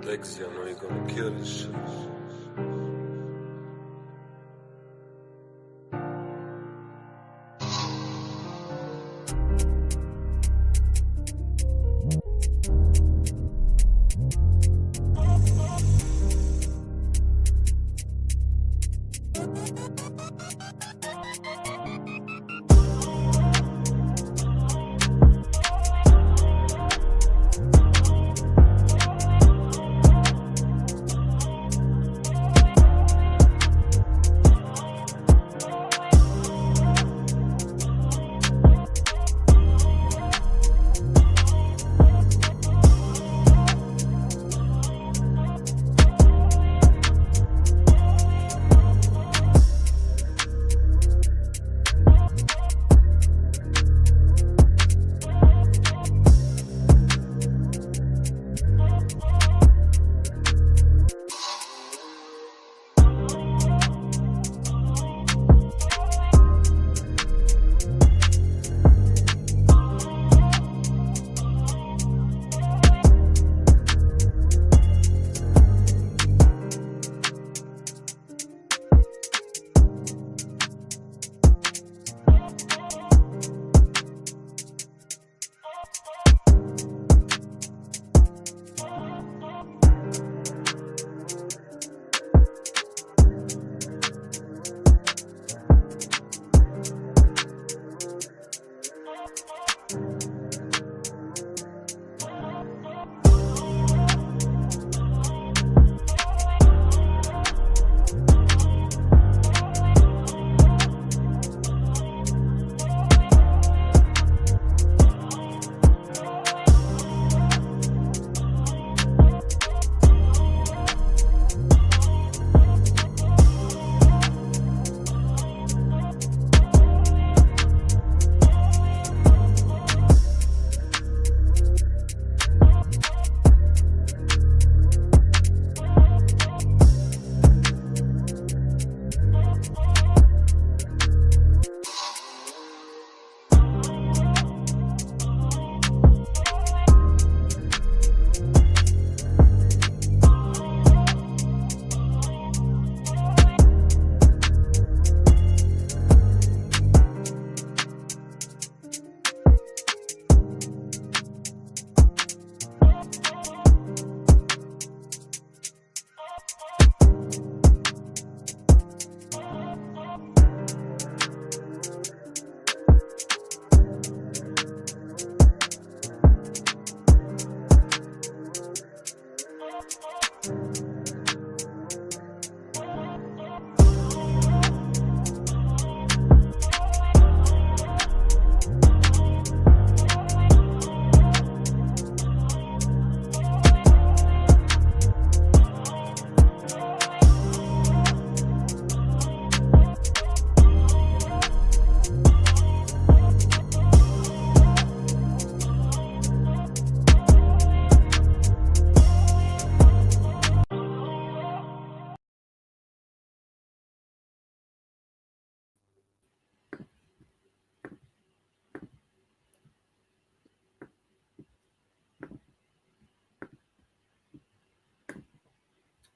Lexi, I know you're gonna kill this shit.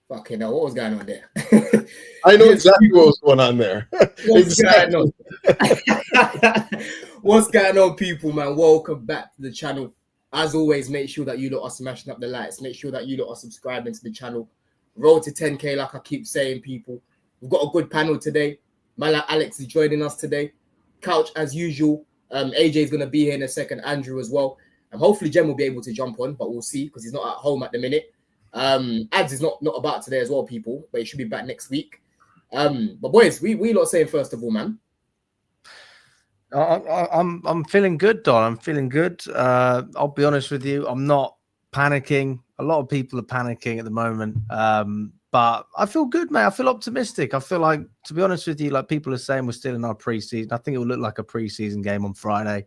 Fucking hell, what was going on there? I know exactly what was going on there. What's going on? What's going on, people, man? Welcome back to the channel. As always, make sure that you lot are smashing up the likes. Make sure that you lot are subscribing to the channel. Roll to 10K, like I keep saying, people. We've got a good panel today. Man like Alex is joining us today. Couch, as usual. AJ is going to be here in a second. Andrew as well. And hopefully Jem will be able to jump on, but we'll see because he's not at home at the minute. Ads is not about today as well, people, but he should be back next week. But boys, we lot saying first of all, man. I'm feeling good, Don. I'm feeling good. I'll be honest with you, I'm not panicking. A lot of people are panicking at the moment. But I feel good, mate. I feel optimistic. I feel like, to be honest with you, like people are saying we're still in our preseason. I think it will look like a preseason game on Friday.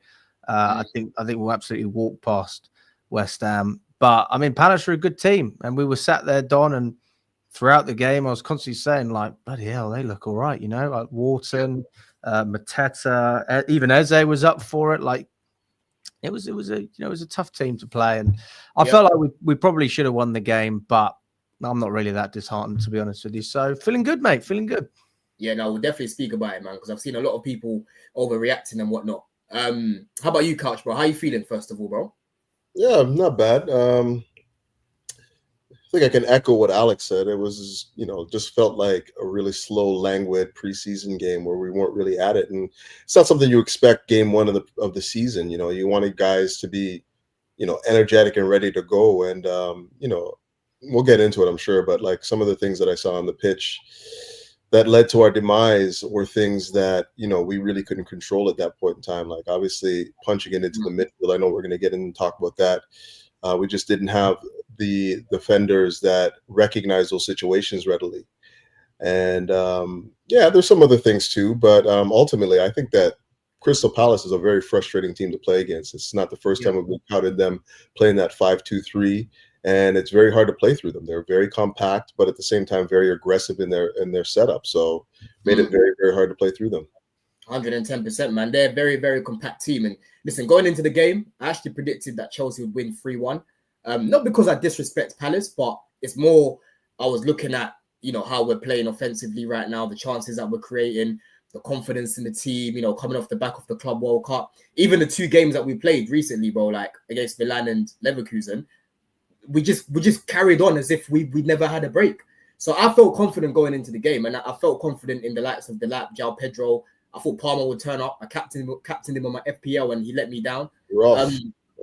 I think we'll absolutely walk past West Ham. But I mean, Palace are a good team, and we were sat there, Don, and throughout the game, I was constantly saying, like, bloody hell, they look all right, you know, like Wharton, Mateta, even Eze was up for it. Like, it was a tough team to play, and I felt like we probably should have won the game, but I'm not really that disheartened, to be honest with you. So feeling good, mate. Feeling good. Yeah, no, we'll definitely speak about it, man, because I've seen a lot of people overreacting and whatnot. How about you, Couch, bro? How you feeling, first of all, bro? Yeah, not bad. I think I can echo what Alex said. It was, just felt like a really slow, languid preseason game where we weren't really at it, and it's not something you expect game one of the season. You wanted guys to be, energetic and ready to go, and we'll get into it, I'm sure. But like some of the things that I saw on the pitch that led to our demise were things that we really couldn't control at that point in time. Like obviously punching it into the midfield. I know we're going to get in and talk about that. We just didn't have the defenders that recognize those situations readily. And there's some other things too, but ultimately I think that Crystal Palace is a very frustrating team to play against. It's not the first time we've encountered them playing that 5-2-3, and it's very hard to play through them. They're very compact, but at the same time very aggressive in their setup. So made it very, very hard to play through them. 110%, man. They're a very, very compact team. And listen, going into the game, I actually predicted that Chelsea would win 3-1. Not because I disrespect Palace, but it's more I was looking at, how we're playing offensively right now, the chances that we're creating, the confidence in the team, coming off the back of the Club World Cup. Even the 2 games that we played recently, bro, like against Milan and Leverkusen, we just carried on as if we never had a break. So I felt confident going into the game, and I felt confident in the likes of Delap, João Pedro. I thought Palmer would turn up. I captained him on my FPL, and he let me down. Rough.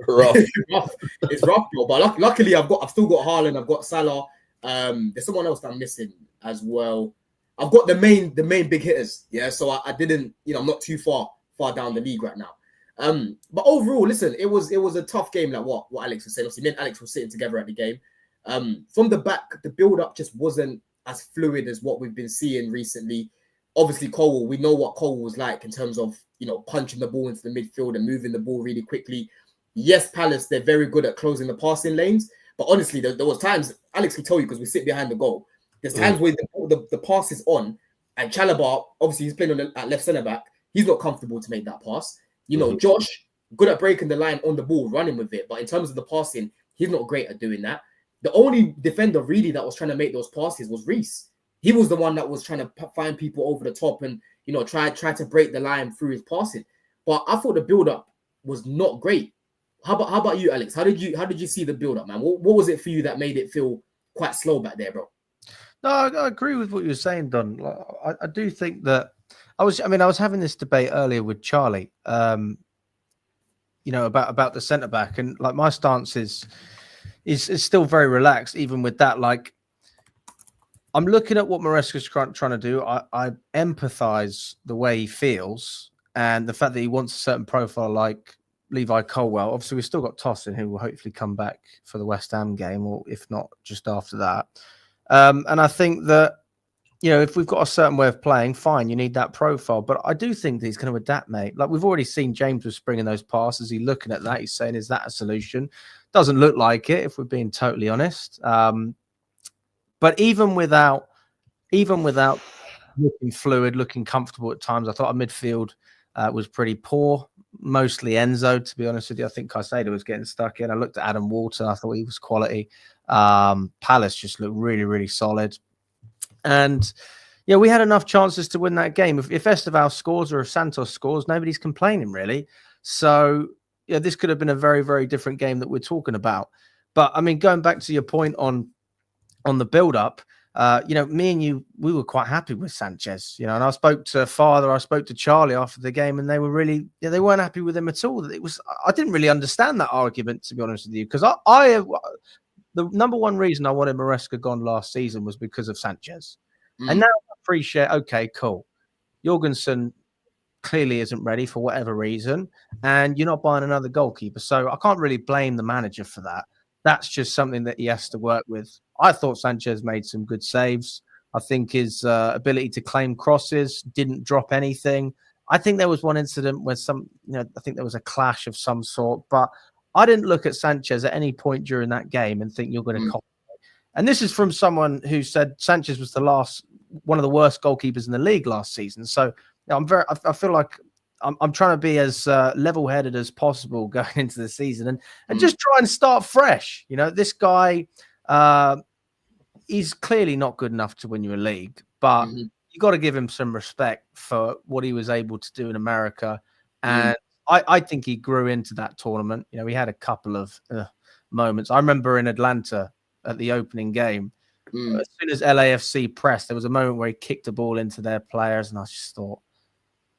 It's rough, bro. But luckily, I've still got Haaland. I've got Salah. There's someone else that I'm missing as well. I've got the main big hitters. Yeah, so I didn't. I'm not too far down the league right now. But overall, listen, it was a tough game. Like what Alex was saying. Obviously, me and Alex were sitting together at the game. From the back, the build up just wasn't as fluid as what we've been seeing recently. Obviously, Cole, we know what Cole was like in terms of, punching the ball into the midfield and moving the ball really quickly. Yes, Palace, they're very good at closing the passing lanes. But honestly, there was times, Alex can tell you because we sit behind the goal. There's times where the pass is on and Chalobah, obviously he's playing at left centre-back. He's not comfortable to make that pass. Josh, good at breaking the line on the ball, running with it. But in terms of the passing, he's not great at doing that. The only defender really that was trying to make those passes was Reece. He was the one that was trying to find people over the top and, try to break the line through his passing. But I thought the build-up was not great. How about you, Alex? How did you see the build-up, man? What was it for you that made it feel quite slow back there, bro? No, I agree with what you were saying, Don. I do think that I was having this debate earlier with Charlie, about the centre-back, and like my stance is still very relaxed, even with that. Like, I'm looking at what Maresca's trying to do. I empathize the way he feels and the fact that he wants a certain profile like Levi Colwell. Obviously, we've still got Tosin, who will hopefully come back for the West Ham game, or if not, just after that. And I think that, if we've got a certain way of playing, fine, you need that profile. But I do think that he's going to adapt, mate. Like, we've already seen James was springing those passes. He's looking at that. He's saying, is that a solution? Doesn't look like it, if we're being totally honest. But even without looking fluid, looking comfortable at times, I thought our midfield was pretty poor. Mostly Enzo, to be honest with you. I think Caicedo was getting stuck in. I looked at Adam Walter. I thought he was quality. Palace just looked really, really solid. And, we had enough chances to win that game. If Esteval scores or if Santos scores, nobody's complaining, really. So, this could have been a very, very different game that we're talking about. But, I mean, going back to your point on the build-up, me and you, we were quite happy with Sanchez, and I spoke to Father, I spoke to Charlie after the game, and they were really, they weren't happy with him at all. I didn't really understand that argument, to be honest with you, because the number one reason I wanted Maresca gone last season was because of Sanchez. And now I appreciate, okay, cool. Jorgensen clearly isn't ready for whatever reason, and you're not buying another goalkeeper. So I can't really blame the manager for that. That's just something that he has to work with. I thought Sanchez made some good saves. I think his ability to claim crosses didn't drop anything. I think there was one incident where I think there was a clash of some sort, but I didn't look at Sanchez at any point during that game and think you're going to copy. And this is from someone who said Sanchez was one of the worst goalkeepers in the league last season. So I feel like I'm trying to be as level-headed as possible going into the season and just try and start fresh. You know, this guy, he's clearly not good enough to win you a league, but you got to give him some respect for what he was able to do in America. And I think he grew into that tournament. You know, he had a couple of moments. I remember in Atlanta at the opening game, as soon as LAFC pressed, there was a moment where he kicked the ball into their players, and I just thought,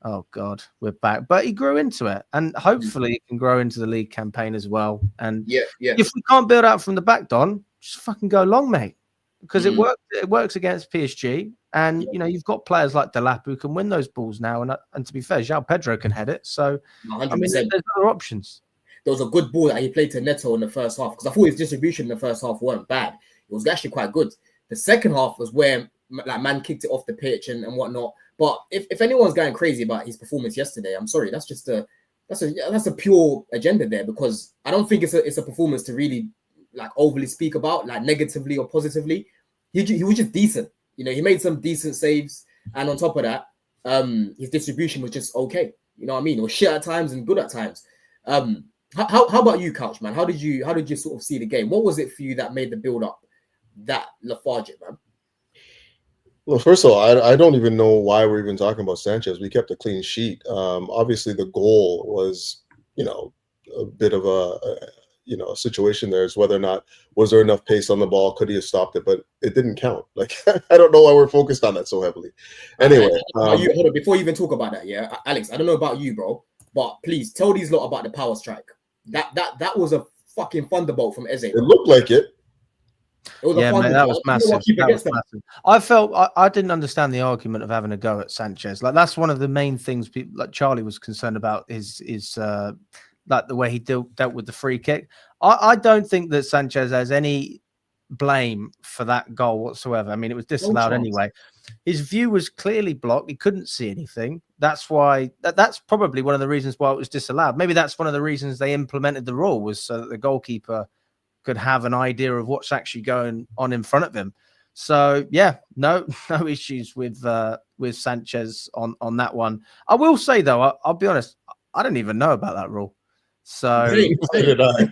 oh God, we're back. But he grew into it, and hopefully he can grow into the league campaign as well. And if we can't build out from the back, Don, just fucking go long, mate, because it works. It works against PSG, and you know you've got players like Delap who can win those balls now. And to be fair, João Pedro can head it. So 100%. I mean, there's other options. There was a good ball that he played to Neto in the first half, because I thought his distribution in the first half weren't bad. It was actually quite good. The second half was where like man kicked it off the pitch and whatnot. But if anyone's going crazy about his performance yesterday, I'm sorry, that's a pure agenda there, because I don't think it's a performance to really like overly speak about, like negatively or positively. He was just decent. You know, he made some decent saves, and on top of that, his distribution was just okay. You know what I mean? It was shit at times and good at times. How about you, Couch Man? How did you sort of see the game? What was it for you that made the build up that lethargic, man? Well, first of all, I don't even know why we're even talking about Sanchez. We kept a clean sheet. Obviously, the goal was, you know, a bit of a situation there is whether or not was there enough pace on the ball, could he have stopped it, but it didn't count. Like I don't know why we're focused on that so heavily. Anyway, hold on, before you even talk about that, yeah, Alex, I don't know about you, bro, but please tell these lot about the power strike. That was a fucking thunderbolt from Eze. It looked like it. Yeah, man, that was massive. I felt I didn't understand the argument of having a go at Sanchez. Like that's one of the main things people like Charlie was concerned about is like the way he dealt with the free kick. I don't think that Sanchez has any blame for that goal whatsoever. I mean, it was disallowed anyway. His view was clearly blocked. He couldn't see anything. That's why that's probably one of the reasons why it was disallowed. Maybe that's one of the reasons they implemented the rule, was so that the goalkeeper could have an idea of what's actually going on in front of him. So yeah, no issues with Sanchez on that one. I will say though, I'll be honest, I didn't even know about that rule. So did I.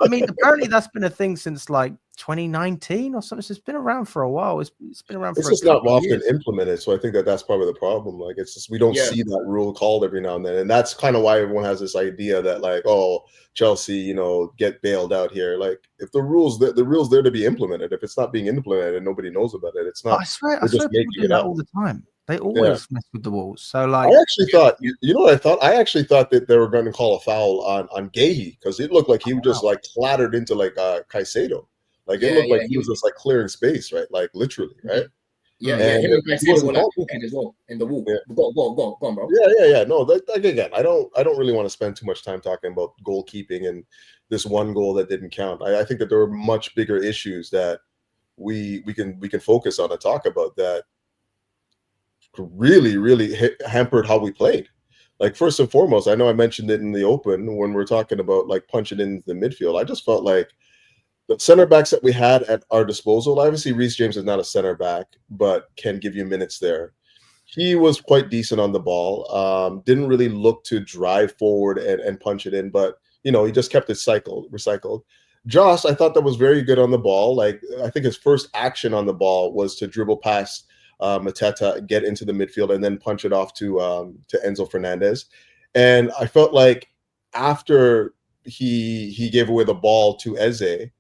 I mean, apparently that's been a thing since like 2019 or something. So it's been around for a while. It's been around for it's just not often implemented. So I think that's probably the problem. Like it's just we don't see that rule called every now and then. And that's kind of why everyone has this idea that like, oh, Chelsea, you know, get bailed out here. Like if the rule's there to be implemented. If it's not being implemented and nobody knows about it, it's not. I swear people do that all the time. They always mess with the walls. So like, I actually thought, you know what I thought? I actually thought that they were going to call a foul on Guehi, because it looked like he just like clattered into like Caicedo. Like it looked like he was just like clearing space, right? Like literally, right? Yeah, him and Caicedo were like talking as well in the wall. Yeah. Go on, bro. Yeah. No, again, I don't really want to spend too much time talking about goalkeeping and this one goal that didn't count. I think that there are much bigger issues that we can focus on and talk about that really hampered how we played. Like first and foremost, I know I mentioned it in the open when we're talking about like punching into the midfield. I just felt like the center backs that we had at our disposal, obviously Reece James is not a center back, but can give you minutes there. He was quite decent on the ball. Didn't really look to drive forward and punch it in, but you know, he just kept it recycled. Josh, I thought that was very good on the ball. Like I think his first action on the ball was to dribble past Mateta, get into the midfield, and then punch it off to Enzo Fernandez. And I felt like after he gave away the ball to Eze,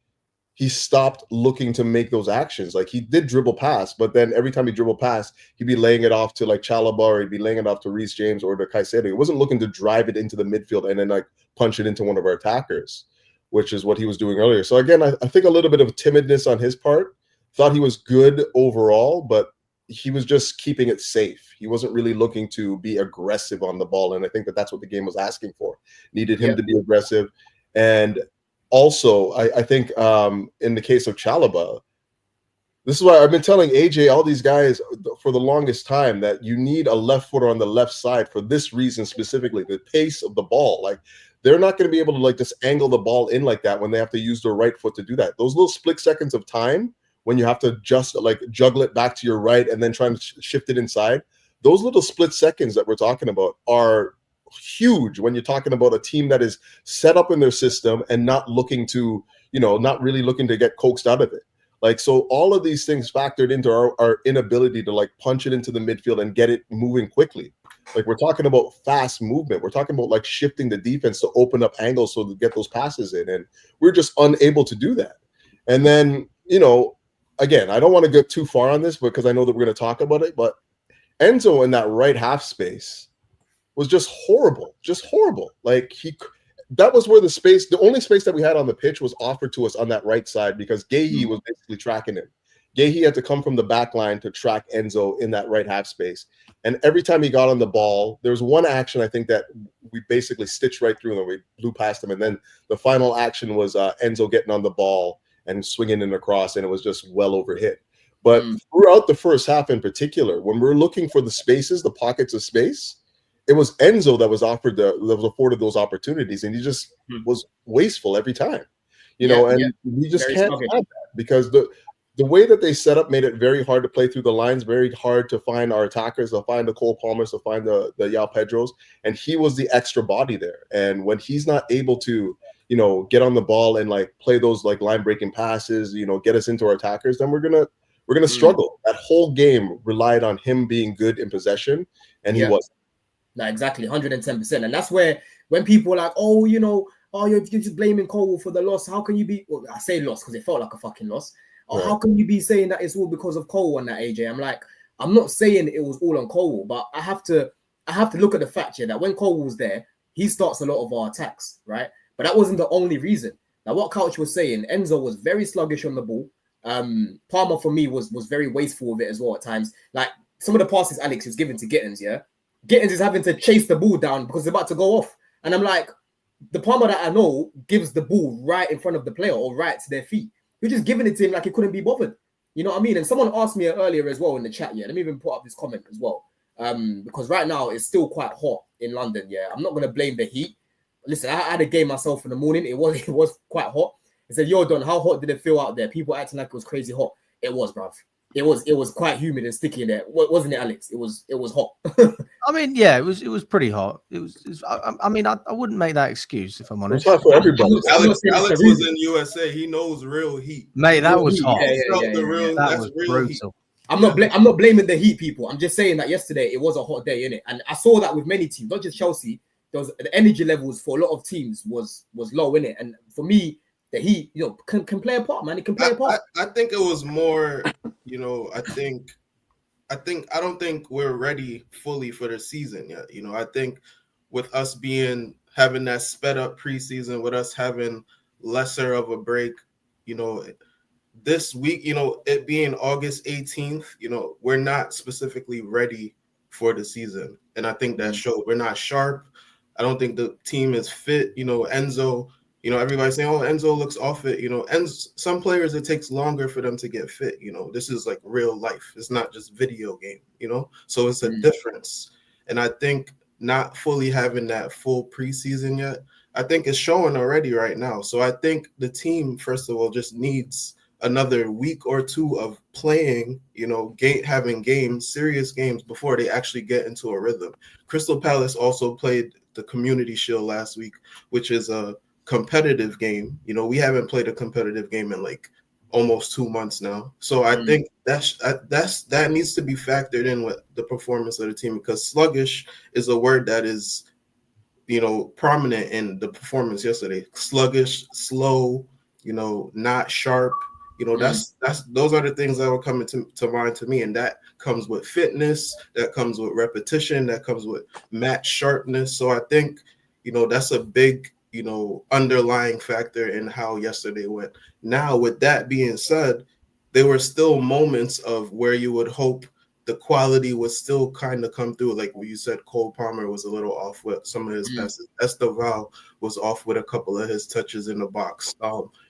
he stopped looking to make those actions. Like he did dribble past, but then every time he dribbled past, he'd be laying it off to like Chalobah, or he'd be laying it off to Reece James or to Caicedo. He wasn't looking to drive it into the midfield and then like punch it into one of our attackers, which is what he was doing earlier. So again, I think a little bit of timidness on his part. Thought he was good overall, but he was just keeping it safe. He wasn't really looking to be aggressive on the ball. And I think that that's what the game was asking for. Needed him to be aggressive. And also, I think in the case of Chalobah, this is why I've been telling AJ, all these guys for the longest time, that you need a left footer on the left side for this reason specifically, the pace of the ball. Like they're not going to be able to like just angle the ball in like that when they have to use their right foot to do that. Those little split seconds of time when you have to just like juggle it back to your right and then try and shift it inside, those little split seconds that we're talking about are huge when you're talking about a team that is set up in their system and not looking to, not really looking to get coaxed out of it. Like, so all of these things factored into our inability to like punch it into the midfield and get it moving quickly. Like, we're talking about fast movement. We're talking about like shifting the defense to open up angles so to get those passes in. And we're just unable to do that. And then, again, I don't want to get too far on this because I know that we're going to talk about it, but Enzo in that right half space was just horrible. Like, that was where the only space that we had on the pitch was offered to us on that right side because Guehi was basically tracking him. Guehi had to come from the back line to track Enzo in that right half space. And every time he got on the ball, there was one action I think that we basically stitched right through and we blew past him. And then the final action was Enzo getting on the ball and swinging it across, and it was just well over hit. But throughout the first half in particular, when we're looking for the spaces, the pockets of space, it was Enzo that was afforded those opportunities, and he just was wasteful every time, and we just can't have that because the way that they set up made it very hard to play through the lines, very hard to find our attackers, to find the Cole Palmers, to find the Yao Pedros, and he was the extra body there. And when he's not able to, get on the ball and like play those like line breaking passes, get us into our attackers, then we're gonna struggle. That whole game relied on him being good in possession, and he wasn't. No, exactly, 110%. And that's where when people are like, oh, you're just blaming Cole for the loss. How can you be? Well, I say loss because it felt like a fucking loss. Right. How can you be saying that it's all because of Cole on that, AJ? I'm like, I'm not saying it was all on Cole, but I have to look at the fact here that when Cole was there, he starts a lot of our attacks, right? But that wasn't the only reason. Now, what Couch was saying, Enzo was very sluggish on the ball. Palmer for me was very wasteful with it as well at times. Like some of the passes Alex was giving to Gittins, Gittins is having to chase the ball down because it's about to go off. And I'm like, the Palmer that I know gives the ball right in front of the player or right to their feet. You're just giving it to him like he couldn't be bothered. You know what I mean? And someone asked me earlier as well in the chat, Let me even put up this comment as well. Because right now it's still quite hot in London, I'm not going to blame the heat. Listen, I had a game myself in the morning. It was quite hot. I said, yo, Don, how hot did it feel out there? People acting like it was crazy hot. It was, bruv. It was quite humid and sticky in there, wasn't it, Alex? It was hot. I mean, yeah, it was pretty hot. It was I mean, I wouldn't make that excuse if I'm honest. It's hot for everybody. Alex was in USA. He knows real heat. Mate, that was hot. That was brutal. Heat. I'm not blaming the heat, people. I'm just saying that yesterday it was a hot day, innit? And I saw that with many teams, not just Chelsea. The energy levels for a lot of teams was low, innit? And for me, the heat, can play a part, man. It can play a part. I think it was more, I don't think we're ready fully for the season yet. I think with us having that sped up preseason, with us having lesser of a break, this week, it being August 18th, we're not specifically ready for the season. And I think that showed. We're not sharp. I don't think the team is fit. Enzo, everybody's saying, oh, Enzo looks off it. Some players, it takes longer for them to get fit. This is like real life. It's not just video game, so it's a difference. And I think not fully having that full preseason yet, I think it's showing already right now. So I think the team, first of all, just needs another week or two of playing, having games, serious games before they actually get into a rhythm. Crystal Palace also played the Community Shield last week, which is a competitive game. We haven't played a competitive game in like almost 2 months now. So I think that needs to be factored in with the performance of the team, because sluggish is a word that is, prominent in the performance yesterday. Sluggish, slow, not sharp. Those are the things that were coming to mind to me. And that comes with fitness, that comes with repetition, that comes with match sharpness. So I think, that's a big, underlying factor in how yesterday went. Now, with that being said, there were still moments of where you would hope the quality would still kind of come through. Like when you said, Cole Palmer was a little off with some of his passes. Esteval was off with a couple of his touches in the box.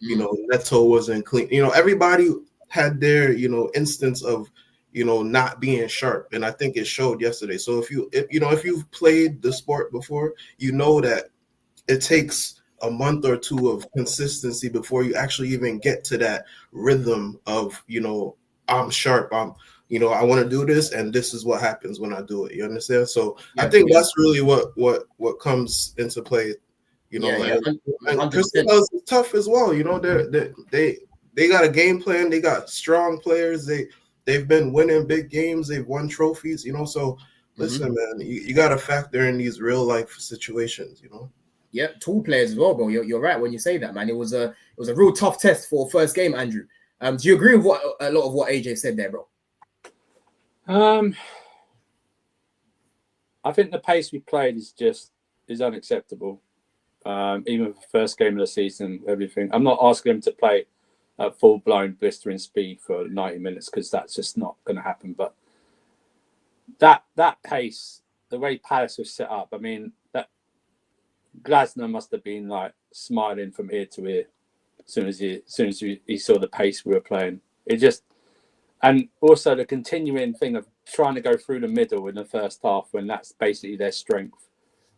Neto wasn't clean. Everybody had their, instance of, not being sharp. And I think it showed yesterday. So if you've played the sport before, that it takes a month or two of consistency before you actually even get to that rhythm of, I'm sharp. you know, I want to do this, and this is what happens when I do it. You understand? So I think that's really what comes into play. You know, and Crystal is tough as well. You know, they got a game plan. They got strong players. They've been winning big games. They've won trophies. You know, so listen, man, you got to factor in these real life situations. You know. Yeah, tall players as well, bro. You're right when you say that, man. It was a real tough test for first game, Andrew. Do you agree with a lot of what AJ said there, bro? I think the pace we played is unacceptable. Even for the first game of the season, everything. I'm not asking them to play at full blown blistering speed for 90 minutes because that's just not going to happen. But that pace, the way Palace was set up, I mean, that Glasner must have been like smiling from ear to ear as soon as he saw the pace we were playing. It just, and also the continuing thing of trying to go through the middle in the first half when that's basically their strength.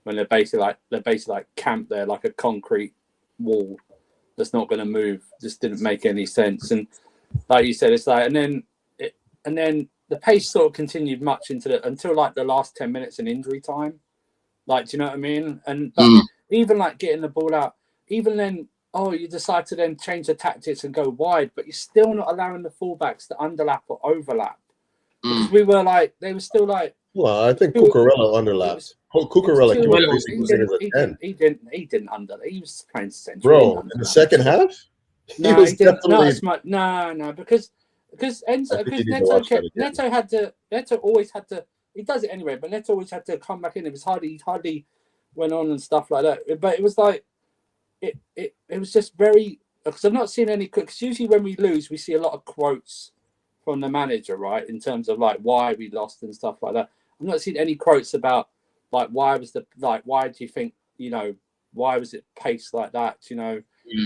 When they're basically like camped there like a concrete wall that's not going to move, just didn't make any sense. And like you said, it's like, and then the pace sort of continued much until like the last 10 minutes in injury time. Like, do you know what I mean? And even like getting the ball out, even then, you decide to then change the tactics and go wide, but you're still not allowing the fullbacks to underlap or overlap because they were still like. Well, I think Cucurella underlapped. Cucurella he didn't underlap. He was playing central. Bro, in the second half? No, he didn't. Not as much. No, because Neto always had to. He does it anyway, but Neto always had to come back in. It was hardly went on and stuff like that. But it was like it was just very, because I've not seen any. Because usually when we lose, we see a lot of quotes from the manager, right, in terms of like why we lost and stuff like that. I've not seen any quotes about like why do you think, you know, why was it paced like that, you know,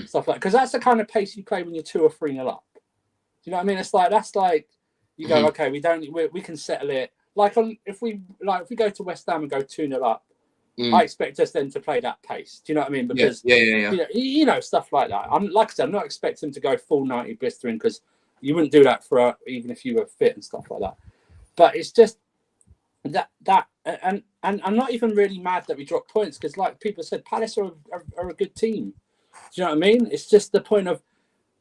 stuff like, because that's the kind of pace you play when you're 2 or 3-0 up. Do you know what I mean? It's like that's like you go, okay, we can settle it. Like if we go to West Ham and go 2-0 up, I expect us then to play that pace. Do you know what I mean? Because you know, stuff like that. I'm not expecting to go full 90 blistering because you wouldn't do that for even if you were fit and stuff like that. But it's just that and I'm not even really mad that we dropped points because, like people said, Palace are a good team. Do you know what I mean? It's just the point of,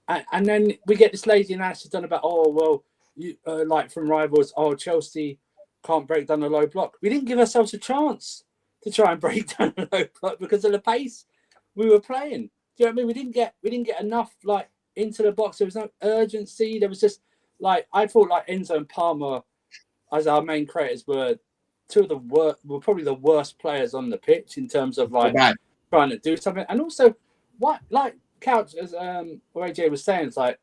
and then we get this lazy analysis done about you like from rivals. Chelsea can't break down a low block. We didn't give ourselves a chance to try and break down a low block because of the pace we were playing. Do you know what I mean? We didn't get enough like into the box. There was no urgency. There was just like I thought like Enzo and Palmer as our main creators were probably the worst players on the pitch in terms of like trying to do something. And also what like Couch as AJ was saying, it's like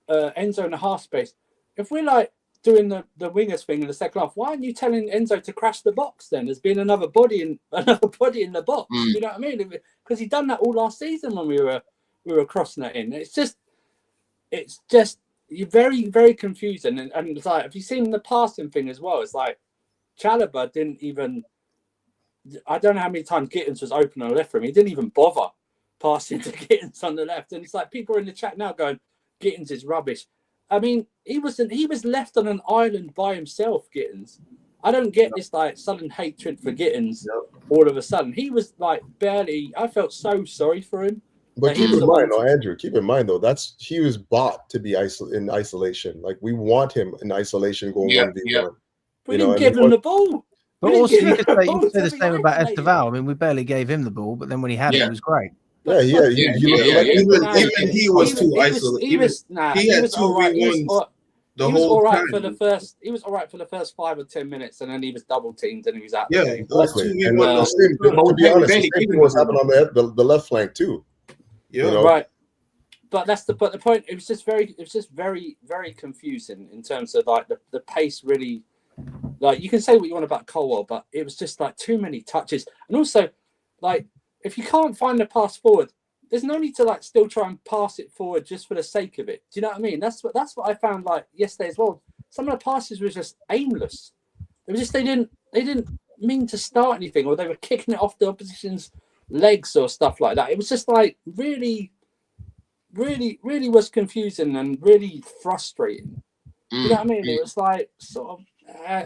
Enzo in the half space. If we're like doing the wingers thing in the second half, why aren't you telling Enzo to crash the box then? There's been another body in the box. You know what I mean? Because he done that all last season when we were crossing it in. It's just you're very, very confusing. And it's like, have you seen the passing thing as well? It's like Chalobah didn't even, I don't know how many times Gittins was open on the left for him. He didn't even bother passing to Gittins on the left. And it's like people are in the chat now going, Gittins is rubbish. I mean, he was left on an island by himself, Gittins. I don't get this like sudden hatred for Gittins all of a sudden. He was like barely, I felt so sorry for him. But keep in mind, Andrew, keep in mind though, he was bought to be in isolation. Like we want him in isolation going 1v1. We didn't give him the ball. But also you could say the same about Esteval. I mean, we barely gave him the ball, but then when he had it, it was great. Even he was too isolated. He was all right. He was all right for the first 5 or 10 minutes, and then he was double teamed and he was out. Yeah, exactly. And to be honest, the same thing was happening on the left flank too. Yeah, right. But the point. It was just very, very confusing in terms of like the pace. Really, like you can say what you want about Colwell, but it was just like too many touches, and also like if you can't find the pass forward, there's no need to like still try and pass it forward just for the sake of it. Do you know what I mean? That's what I found like yesterday as well. Some of the passes were just aimless. It was just they didn't mean to start anything, or they were kicking it off the opposition's legs or stuff like that. It was just like really, really, really was confusing and really frustrating. You know what I mean? It was like sort of,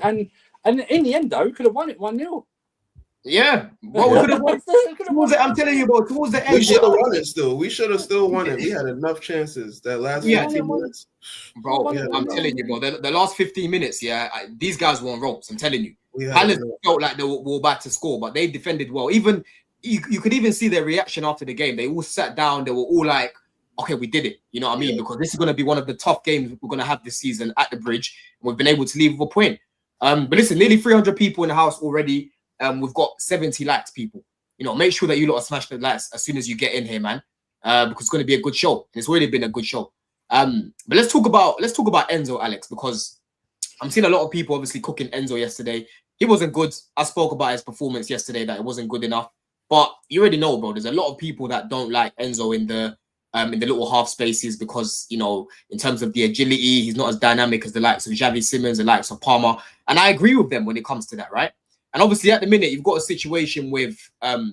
and in the end though, we could have won it 1-0. Yeah, well, we could have won. I'm telling you, bro. Towards the end, We should have won it still. We should have still won it. We had enough chances. That last 15 minutes. Bro, I'm telling you, bro. The last 15 minutes, these guys were on ropes. I'm telling you. Palace felt like they were about to score, but they defended well. Even you could even see their reaction after the game. They all sat down. They were all like, okay, we did it. You know what I mean? Because this is going to be one of the tough games we're going to have this season at the Bridge. We've been able to leave with a point. But listen, nearly 300 people in the house already. We've got 70 likes, people. You know, make sure that you lot smash the likes as soon as you get in here, man. Because it's going to be a good show. It's already been a good show. But let's talk about Enzo, Alex, because I'm seeing a lot of people obviously cooking Enzo yesterday. He wasn't good. I spoke about his performance yesterday, that it wasn't good enough. But you already know, bro, there's a lot of people that don't like Enzo in the little half spaces because, you know, in terms of the agility, he's not as dynamic as the likes of Xavi Simons, the likes of Palmer. And I agree with them when it comes to that, right? And obviously at the minute, you've got a situation with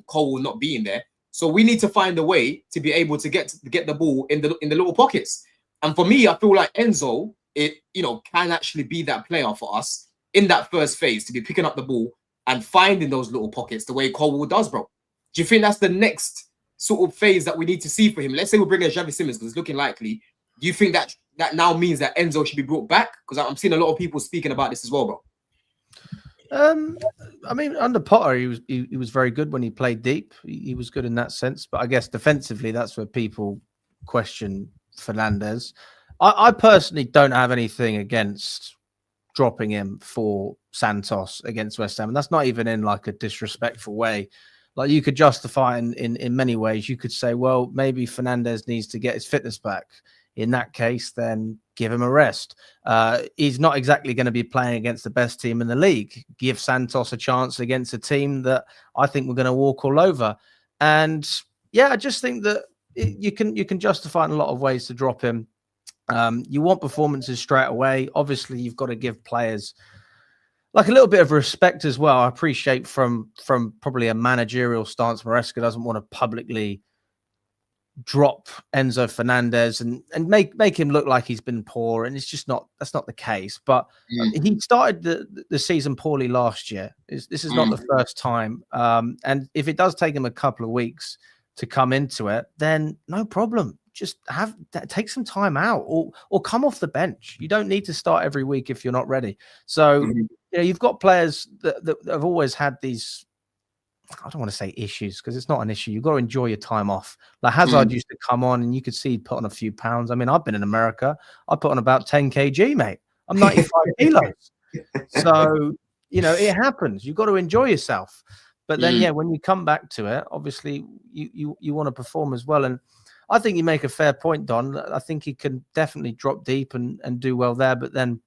Cole not being there. So we need to find a way to be able to get the ball in the little pockets. And for me, I feel like Enzo, can actually be that player for us in that first phase, to be picking up the ball and finding those little pockets the way Cole does, bro. Do you think that's the next sort of phase that we need to see for him? Let's say we bring in Xavi Simons because it's looking likely. Do you think that now means that Enzo should be brought back? Because I'm seeing a lot of people speaking about this as well, bro. I mean, under Potter, he was very good when he played deep. He was good in that sense. But I guess defensively, that's where people question Fernandes. I personally don't have anything against dropping him for Santos against West Ham. And that's not even in like a disrespectful way. Like, you could justify in many ways. You could say, well, maybe Fernandes needs to get his fitness back. In that case, then give him a rest. He's not exactly going to be playing against the best team in the league. Give Santos a chance against a team that I think we're going to walk all over. And yeah, I just think that you can justify in a lot of ways to drop him. You want performances straight away. Obviously, you've got to give players like a little bit of respect as well. I appreciate from probably a managerial stance, Maresca doesn't want to publicly drop Enzo Fernandes and make him look like he's been poor, and it's just that's not the case. But he started the season poorly last year. This is not the first time. And if it does take him a couple of weeks to come into it, then no problem. Just take some time out or come off the bench. You don't need to start every week if you're not ready. So you've got players that have always had these, I don't want to say issues because it's not an issue. You've got to enjoy your time off. Like Hazard used to come on and you could see he'd put on a few pounds. I mean, I've been in America. I put on about 10 kg, mate. I'm 95 kilos. So, it happens. You've got to enjoy yourself. But then, when you come back to it, obviously you want to perform as well. And I think you make a fair point, Don. I think he can definitely drop deep and do well there. But then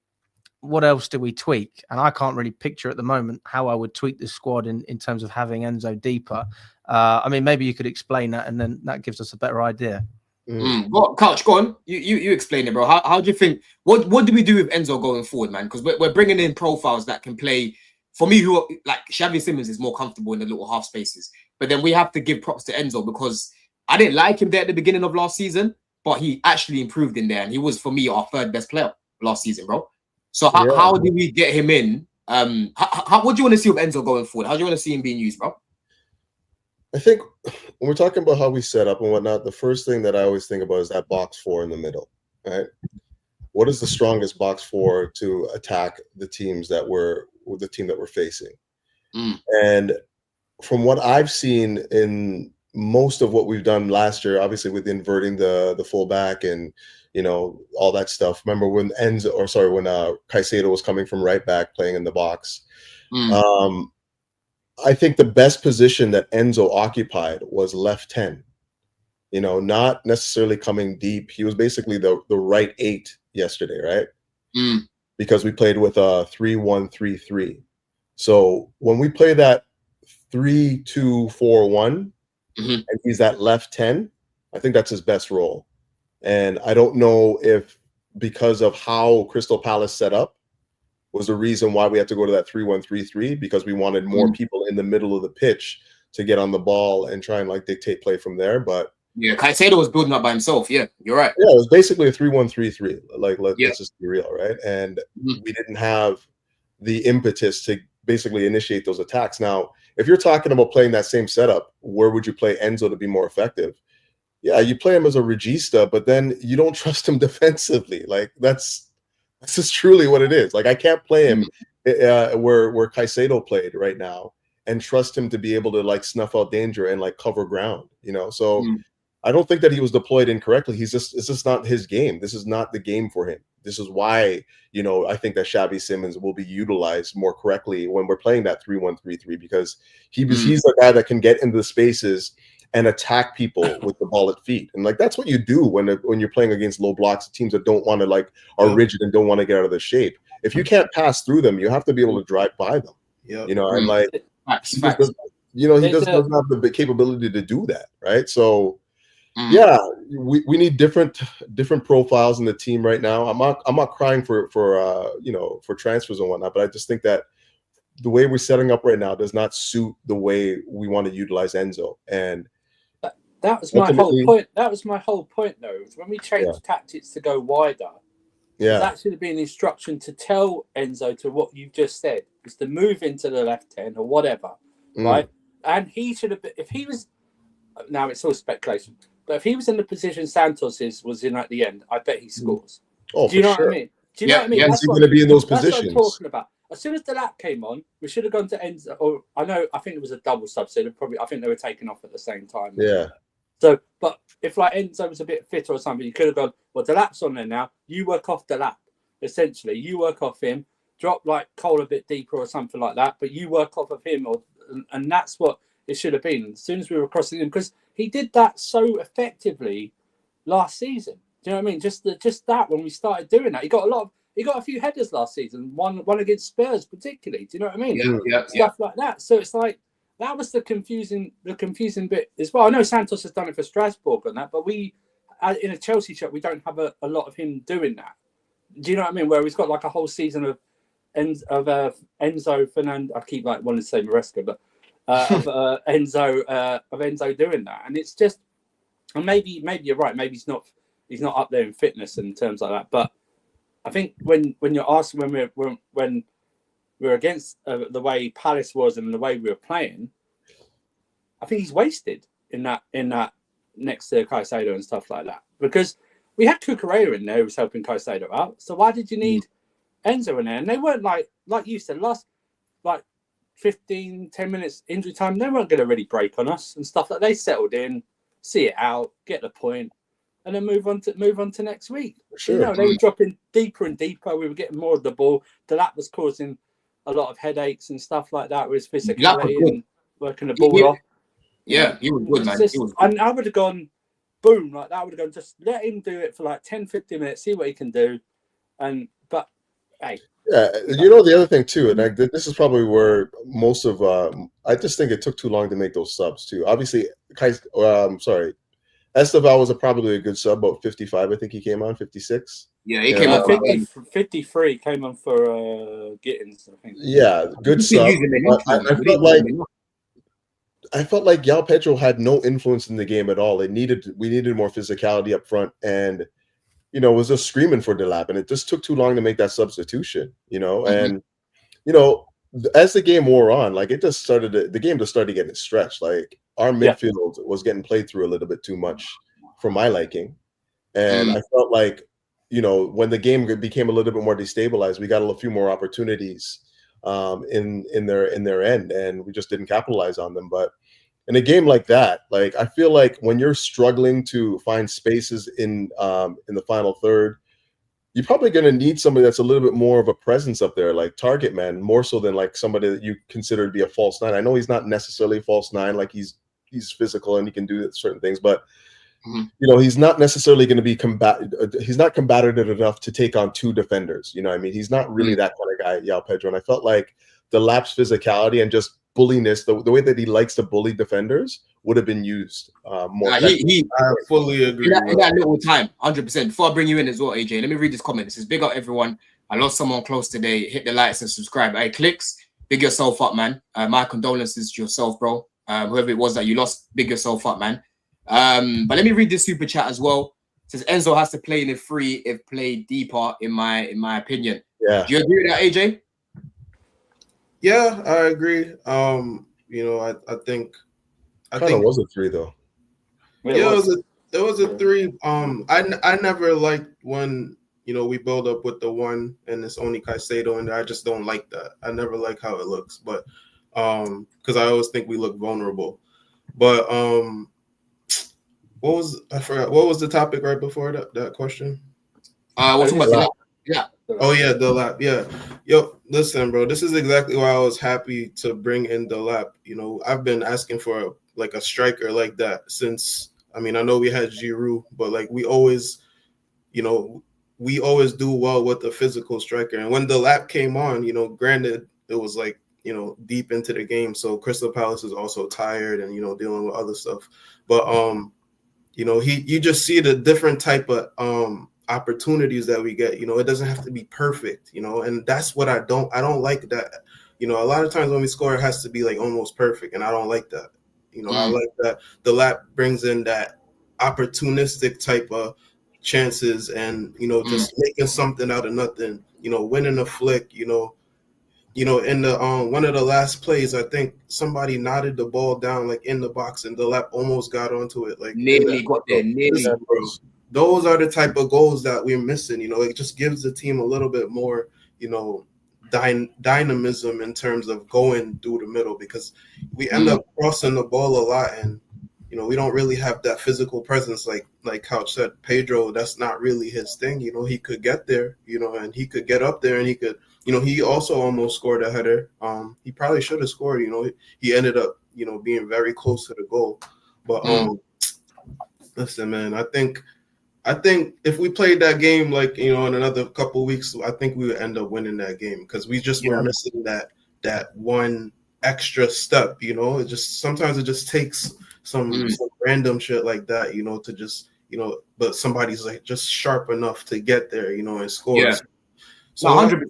what else do we tweak? And I can't really picture at the moment how I would tweak this squad in terms of having Enzo deeper. I mean, maybe you could explain that, and then that gives us a better idea. Well, Couch, go on. You explain it, bro. How do you think? What do we do with Enzo going forward, man? Because we're bringing in profiles that can play. For me, who like Xavi Simons is more comfortable in the little half spaces, but then we have to give props to Enzo because I didn't like him there at the beginning of last season, but he actually improved in there, and he was, for me, our third best player last season, bro. So how do we get him in? What do you want to see with Enzo going forward? How do you want to see him being used, bro? I think when we're talking about how we set up and whatnot, the first thing that I always think about is that box four in the middle, right? What is the strongest box four to attack the team that we're facing? And from what I've seen in most of what we've done last year, obviously with inverting the fullback and all that stuff. Remember when Caicedo was coming from right back playing in the box. I think the best position that Enzo occupied was left 10. Not necessarily coming deep. He was basically the right 8 yesterday, right? Because we played with a 3-1-3-3. So when we play that 3-2-4-1, and he's that left 10, I think that's his best role. And I don't know if because of how Crystal Palace set up was the reason why we had to go to that 3-1-3-3, because we wanted more people in the middle of the pitch to get on the ball and try and dictate play from there. But Yeah, Caicedo was building up by himself. Yeah, you're right. Yeah, it was basically a 3-1-3-3. Like, let's just be real, right? And Mm-hmm. we didn't have the impetus to basically initiate those attacks. Now, if you're talking about playing that same setup, where would you play Enzo to be more effective? Yeah, you play him as a regista, but then you don't trust him defensively. Like, that's just truly what it is. Like, I can't play him where Caicedo played right now and trust him to be able to like snuff out danger and like cover ground, you know? So I don't think that he was deployed incorrectly. It's just not his game. This is not the game for him. This is why, you know, I think that Xavi Simons will be utilized more correctly when we're playing that 3-1-3-3, because he's the guy that can get into the spaces and attack people with the ball at feet. And like, that's what you do when you're playing against low blocks, teams that don't want to like are rigid and don't want to get out of the shape. If you can't pass through them, you have to be able to drive by them. You know, and like, he just doesn't have the capability to do that, right? So yeah, we need different profiles in the team right now. I'm not crying for you know, for transfers and whatnot, but I just think that the way we're setting up right now does not suit the way we want to utilize Enzo. And that was my whole point. That was my whole point, though. When we changed tactics to go wider, it's actually been an instruction to tell Enzo to what you've just said, is to move into the left 10 or whatever, right? And he should have been, if he was, now it's all speculation, but if he was in the position Santos was in at the end, I bet he scores. Oh, do you know what I mean? Do you know what I mean? He's going to be in those positions. That's what I'm talking about. As soon as Delap came on, we should have gone to Enzo. Or I think it was a double sub, so I think they were taken off at the same time. Yeah. So, but if like Enzo was a bit fitter or something, you could have gone, well, Delap's on there now. You work off Delap, essentially. You work off him, drop like Cole a bit deeper or something like that, but you work off of him, and that's what it should have been. As soon as we were crossing him, because he did that so effectively last season. Do you know what I mean? Just that when we started doing that, he got a few headers last season. One against Spurs particularly. Do you know what I mean? Stuff like that. So it's like that was the confusing bit as well. I know Santos has done it for Strasbourg and that, but we in a Chelsea shirt we don't have a lot of him doing that. Do you know what I mean? Where he's got like a whole season of Enzo Fernandez. I keep like wanting to say Maresca, but of Enzo doing that, and it's just, and maybe you're right. Maybe he's not up there in fitness and terms like that. But I think when you're asking when we're against the way Palace was and the way we were playing, I think he's wasted in that next to Caicedo and stuff like that, because we had Cucurella in there who was helping Caicedo out. So why did you need Enzo in there? And they weren't like you said, last like 15-10 minutes injury time, they weren't going to really break on us and stuff like that. They settled in, see it out, get the point, and then move on to next week. Sure. You know, they were dropping deeper and deeper. We were getting more of the ball. Delap was causing a lot of headaches and stuff like that with his physicality and working the ball off. Yeah, he was good, man. And I would have gone, boom, like that. I would have gone, just let him do it for like 10-15 minutes, see what he can do. But hey. Yeah, you know, the other thing too, and this is probably where most of I just think it took too long to make those subs too. Obviously, Esteval was probably a good sub, about 55. I think he came on 56. Yeah, he came on 53. Came on for Gittins, I think. Yeah, good sub. I felt like João Pedro had no influence in the game at all. We needed more physicality up front, and you know, was just screaming for Delap, and it just took too long to make that substitution. You know, and you know, as the game wore on, like the game just started getting stretched. Like our midfield was getting played through a little bit too much for my liking, and I felt like, you know, when the game became a little bit more destabilized, we got a few more opportunities in their end, and we just didn't capitalize on them. But in a game like that, like I feel like when you're struggling to find spaces in the final third, you're probably going to need somebody that's a little bit more of a presence up there, like target man, more so than like somebody that you consider to be a false nine. I know he's not necessarily a false nine, like he's physical and he can do certain things, but you know, he's not necessarily going to be he's not combative enough to take on two defenders. You know what I mean? He's not really that kind of guy, João Pedro. And I felt like Delap's physicality and just bulliness, the way that he likes to bully defenders, would have been used more. I fully agree. In that little time, 100%. Before I bring you in as well, AJ, let me read this comment. It says, big up everyone. I lost someone close today. Hit the likes and subscribe. Hey, clicks, big yourself up, man. My condolences to yourself, bro. Whoever it was that you lost, big yourself up, man. But let me read this super chat as well. It says Enzo has to play in a free if played deeper, in my opinion. Yeah. Do you agree with that, AJ? Yeah, I agree. You know, I think Kind of was a 3 though. Yeah, it was a 3. I never liked when, you know, we build up with the 1 and it's only Caicedo, and I just don't like that. I never like how it looks, but because I always think we look vulnerable. But I forgot what was the topic right before that question? We're talking about yeah. Oh yeah, Delap. Yeah. Yo, listen, bro. This is exactly why I was happy to bring in Delap. You know, I've been asking for like a striker like that since. I mean, I know we had Giroud, but like we always do well with the physical striker. And when Delap came on, you know, granted it was like, you know, deep into the game, so Crystal Palace is also tired and, you know, dealing with other stuff. But you know, you just see the different type of opportunities that we get. You know, it doesn't have to be perfect, you know, and that's what I don't like that. You know, a lot of times when we score, it has to be like almost perfect, and I don't like that. You know, I like that the lap brings in that opportunistic type of chances and, you know, just making something out of nothing, you know, winning a flick, you know, in the one of the last plays, I think somebody knotted the ball down like in the box and the lap almost got onto it. Like nearly got there, nearly. Bro, those are the type of goals that we're missing. You know, it just gives the team a little bit more, you know, dynamism in terms of going through the middle, because we end up crossing the ball a lot, and you know, we don't really have that physical presence. Like Couch said, Pedro, that's not really his thing. You know, he could get there, you know, and he could get up there, and he could, you know, he also almost scored a header. He probably should have scored. You know, he ended up, you know, being very close to the goal. But listen, man, I think if we played that game, like, you know, in another couple of weeks, I think we would end up winning that game, because we just were missing that one extra step. You know, sometimes it just takes some random shit like that, you know, to just, you know, but somebody's like just sharp enough to get there, you know, and score. Yeah. So 100%.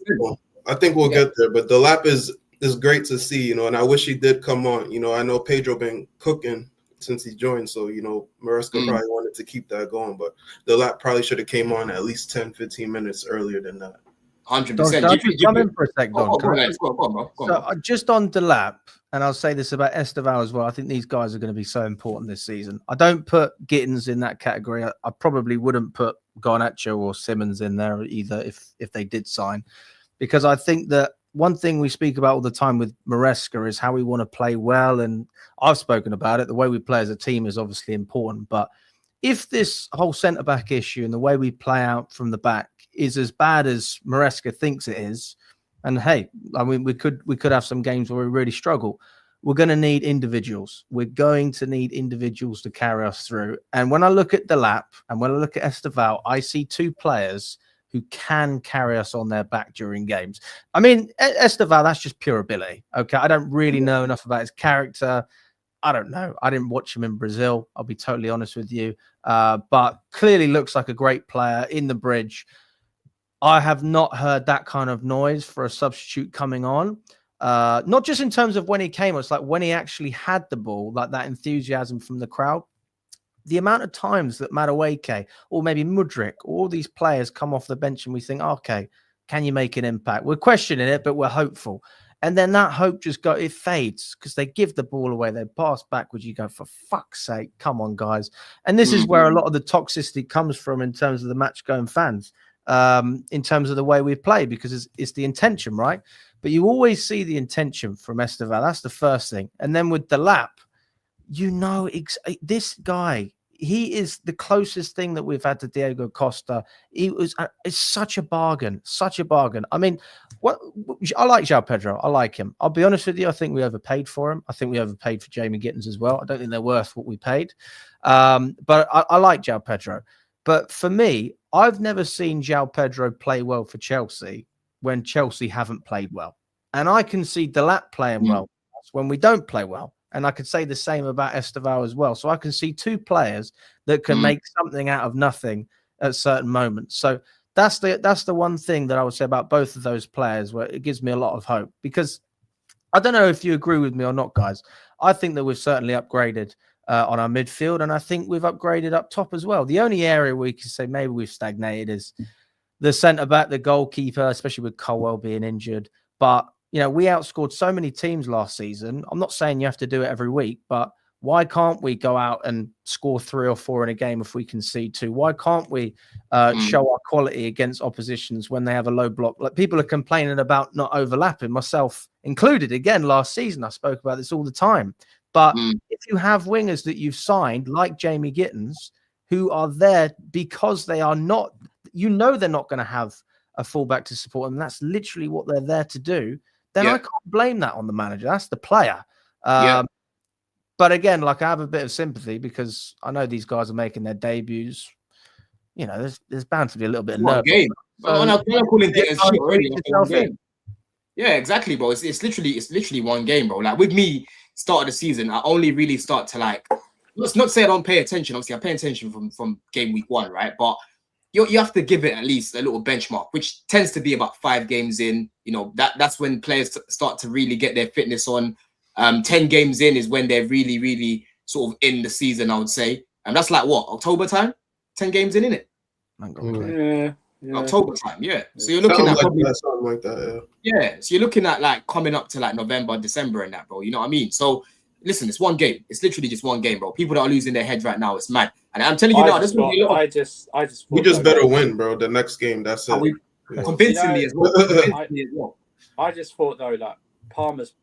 I think we'll get there. But the lap is great to see, you know, and I wish he did come on. You know, I know Pedro been cooking since he joined, so, you know, Maresca probably wanted to keep that going, but the lap probably should have came on at least 10-15 minutes earlier than that. 100%. Come in for a sec, Don. Go on, bro. Just on Delap, and I'll say this about Estevao as well. I think these guys are going to be so important this season. I don't put Gittins in that category. I probably wouldn't put Garnacho or Simmons in there either if they did sign, because I think that one thing we speak about all the time with Maresca is how we want to play well, and I've spoken about it. The way we play as a team is obviously important, but if this whole centre-back issue and the way we play out from the back is as bad as Maresca thinks it is, and hey, I mean, we could have some games where we really struggle, we're going to need individuals. We're going to need individuals to carry us through. And when I look at Delap and when I look at Estevao, I see two players who can carry us on their back during games. I mean, Estevao, that's just pure ability. Okay, I don't really know enough about his character. I don't know. I didn't watch him in Brazil. I'll be totally honest with you. But clearly looks like a great player in the bridge. I have not heard that kind of noise for a substitute coming on. Not just in terms of when he came, it's like when he actually had the ball, like that enthusiasm from the crowd. The amount of times that Madueke or maybe Mudryk, all these players come off the bench and we think, okay, can you make an impact? We're questioning it, but we're hopeful. And then that hope it fades because they give the ball away. They pass backwards. You go, for fuck's sake, come on, guys. And this is where a lot of the toxicity comes from in terms of the match-going fans, in terms of the way we play, because it's the intention, right? But you always see the intention from Estevao. That's the first thing. And then with Delap, you know, this guy, he is the closest thing that we've had to Diego Costa. It's such a bargain, such a bargain. I mean, I like João Pedro. I like him. I'll be honest with you. I think we overpaid for him. I think we overpaid for Jamie Gittins as well. I don't think they're worth what we paid. But I like João Pedro. But for me, I've never seen João Pedro play well for Chelsea when Chelsea haven't played well. And I can see Delap playing well when we don't play well. And I could say the same about Estevao as well. So I can see two players that can make something out of nothing at certain moments. So that's the one thing that I would say about both of those players, where it gives me a lot of hope. Because I don't know if you agree with me or not, guys. I think that we've certainly upgraded on our midfield, and I think we've upgraded up top as well. The only area we can say maybe we've stagnated is the centre back, the goalkeeper, especially with Colwell being injured. But we outscored so many teams last season. I'm not saying you have to do it every week, but why can't we go out and score 3 or 4 in a game if we concede 2? Why can't we show our quality against oppositions when they have a low block? Like, people are complaining about not overlapping, myself included. Again, last season, I spoke about this all the time. But if you have wingers that you've signed, like Jamie Gittins, who are there because they are not, they're not going to have a fullback to support them. That's literally what they're there to do. Then I can't blame that on the manager. That's the player. But again, I have a bit of sympathy because I know these guys are making their debuts. There's bound to be a little bit of nerve. Yeah, exactly, bro. It's literally one game, bro. Like, with me, start of the season, I only really start to let's not say I don't pay attention. Obviously, I pay attention from game week 1, right? But you have to give it at least a little benchmark, which tends to be about 5 games in. That's when players start to really get their fitness on. 10 games in is when they're really, really sort of in the season, I would say. And that's like what, October time? 10 games in it? Yeah. October time, yeah. So you're looking at something like that, yeah. So you're looking at coming up to November, December and that, bro. You know what I mean? So listen, it's one game. It's literally just one game, bro. People that are losing their heads right now, it's mad. And I'm telling you now, this will be a lot. We just better win, bro. The next game, that's it. Convincingly as well. I just thought though, Palmer's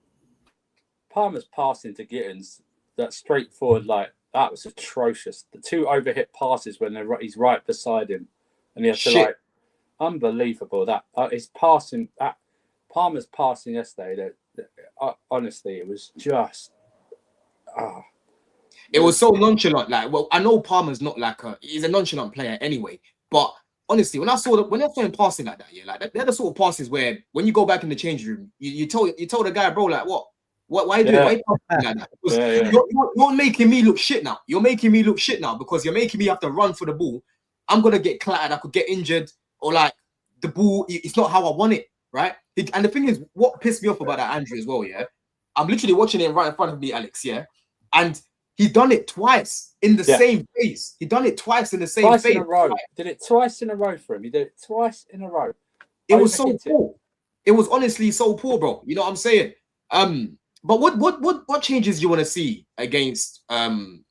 passing to Gittins, that straightforward, that was atrocious. The 2 overhit passes when he's right beside him, and he has to unbelievable that his passing. That Palmer's passing yesterday. Honestly, it was just. It was so nonchalant. I know Palmer's not he's a nonchalant player anyway. But honestly, when I saw him passing like that, they're the sort of passes where when you go back in the change room, you told the guy, bro, why are you doing? Why are you passing like that? You're making me look shit now. You're making me look shit now because you're making me have to run for the ball. I'm gonna get clattered. I could get injured, or the ball. It's not how I want it, right? And the thing is, what pissed me off about that Andrew as well, yeah. I'm literally watching it right in front of me, Alex, yeah, and he done it twice in the same phase. He done it twice in the same phase. In a row. Did it twice in a row for him. He did it twice in a row. It was so poor. It was honestly so poor, bro. You know what I'm saying? But what changes you want to see against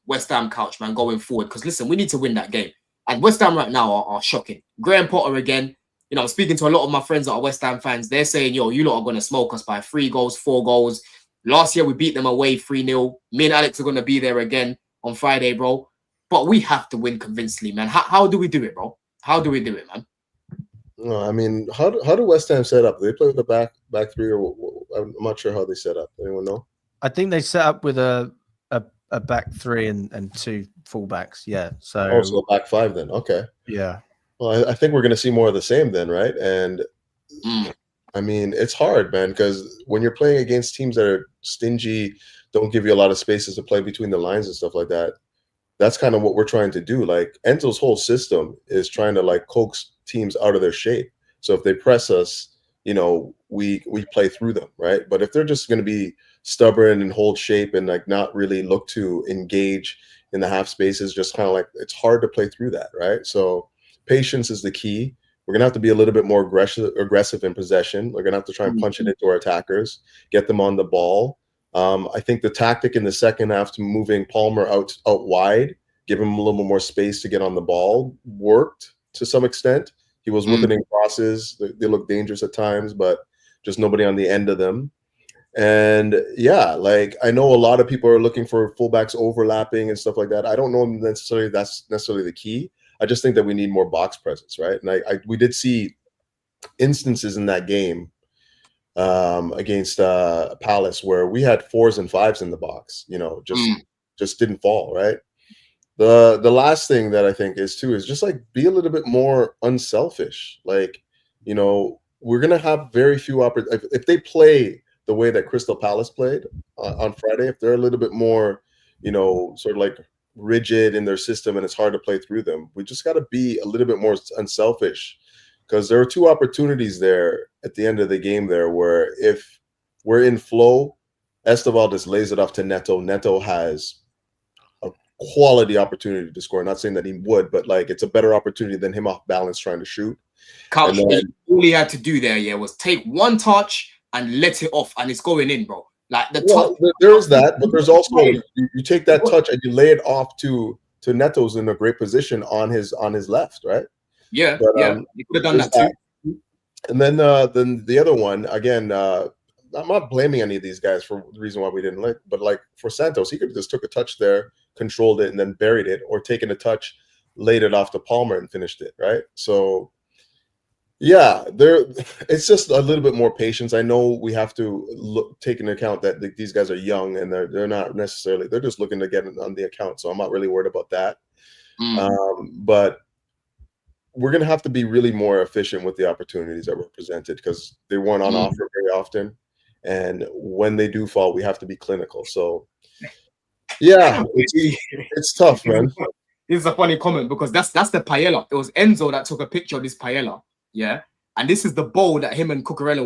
West Ham, Couch, man, going forward? Because listen, we need to win that game. And West Ham right now are shocking. Graham Potter again. I'm speaking to a lot of my friends that are West Ham fans. They're saying, yo, you lot are going to smoke us by 3 goals, 4 goals. Last year, we beat them away 3-0. Me and Alex are going to be there again on Friday, bro. But we have to win convincingly, man. How do we do it, bro? How do we do it, man? No, I mean, how do West Ham set up? Do they play with a back 3, or I'm not sure how they set up. Anyone know? I think they set up with a back 3 and 2 fullbacks. Yeah. So a back 5 then. Okay. Yeah. Well, I think we're going to see more of the same then, right? And I mean, it's hard, man, because when you're playing against teams that are stingy, don't give you a lot of spaces to play between the lines and stuff like that, that's kind of what we're trying to do. Enzo's whole system is trying to coax teams out of their shape. So if they press us, we play through them, right? But if they're just going to be stubborn and hold shape and not really look to engage in the half spaces, just kind of it's hard to play through that, right? So patience is the key. We're going to have to be a little bit more aggressive in possession. We're going to have to try and punch it into our attackers, get them on the ball. I think the tactic in the second half to moving Palmer out wide, give him a little more space to get on the ball, worked to some extent. He was whipping crosses. They look dangerous at times, but just nobody on the end of them. And yeah, I know a lot of people are looking for fullbacks overlapping and stuff like that. I don't know necessarily that's necessarily the key. I just think that we need more box presence, right? And we did see instances in that game against Palace where we had 4s and 5s in the box, just didn't fall, right? The last thing that I think is too is just be a little bit more unselfish. We're gonna have very few opportunities if they play the way that Crystal Palace played on Friday. If they're a little bit more, sort of rigid in their system and it's hard to play through them, we just got to be a little bit more unselfish, because there are 2 opportunities there at the end of the game there where if we're in flow, Esteval just lays it off to Neto. Neto has a quality opportunity to score. Not saying that he would, but like it's a better opportunity than him off balance trying to shoot. Couch, all he had to do there, was take one touch and let it off, and it's going in, bro. Like there is that, but there's also you take that touch and you lay it off to Neto's in a great position on his left, right? Yeah, but, you could have done that too. And then the other one again. I'm not blaming any of these guys for the reason why we didn't like, but like for Santos, he could have just took a touch there, controlled it, and then buried it, or taken a touch, laid it off to Palmer and finished it, right? So yeah, it's just a little bit more patience. I know we have to take into account that these guys are young and they're not necessarily, they're just looking to get on the account. So I'm not really worried about that. But we're going to have to be really more efficient with the opportunities that were presented because they weren't on offer very often. And when they do fall, we have to be clinical. So yeah, it's tough, man. This is a funny comment because that's the paella. It was Enzo that took a picture of this paella. Yeah, and this is the bowl that him and Cucurella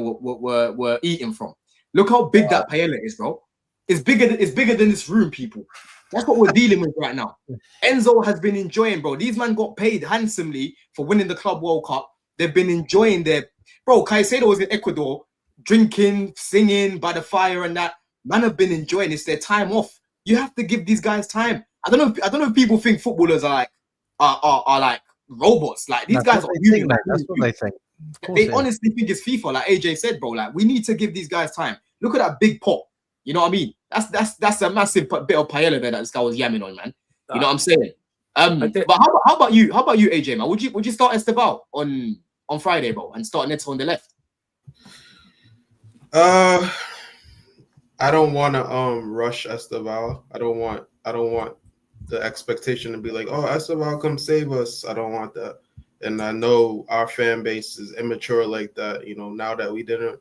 were eating from. Look how big that paella is, bro. It's bigger than this room, people. That's what we're dealing with right now. Enzo has been enjoying, bro. These men got paid handsomely for winning the Club World Cup. They've been enjoying bro. Caicedo was in Ecuador, drinking, singing by the fire, and that man have been enjoying. It's their time off. You have to give these guys time. I don't know if people think footballers are like robots. Like these guys are human. That's what they think. They honestly think it's FIFA, like AJ said, bro. Like we need to give these guys time. Look at that big pot. You know what I mean? That's a massive bit of paella there that this guy was yamming on, man. You know what I'm saying? But how about you? How about you, AJ, man? Would you start Esteval on Friday, bro, and start Neto on the left? I don't want to rush Esteval. I don't want the expectation to be like, oh, Esteval, come save us. I don't want that. And I know our fan base is immature like that. You know, now that we didn't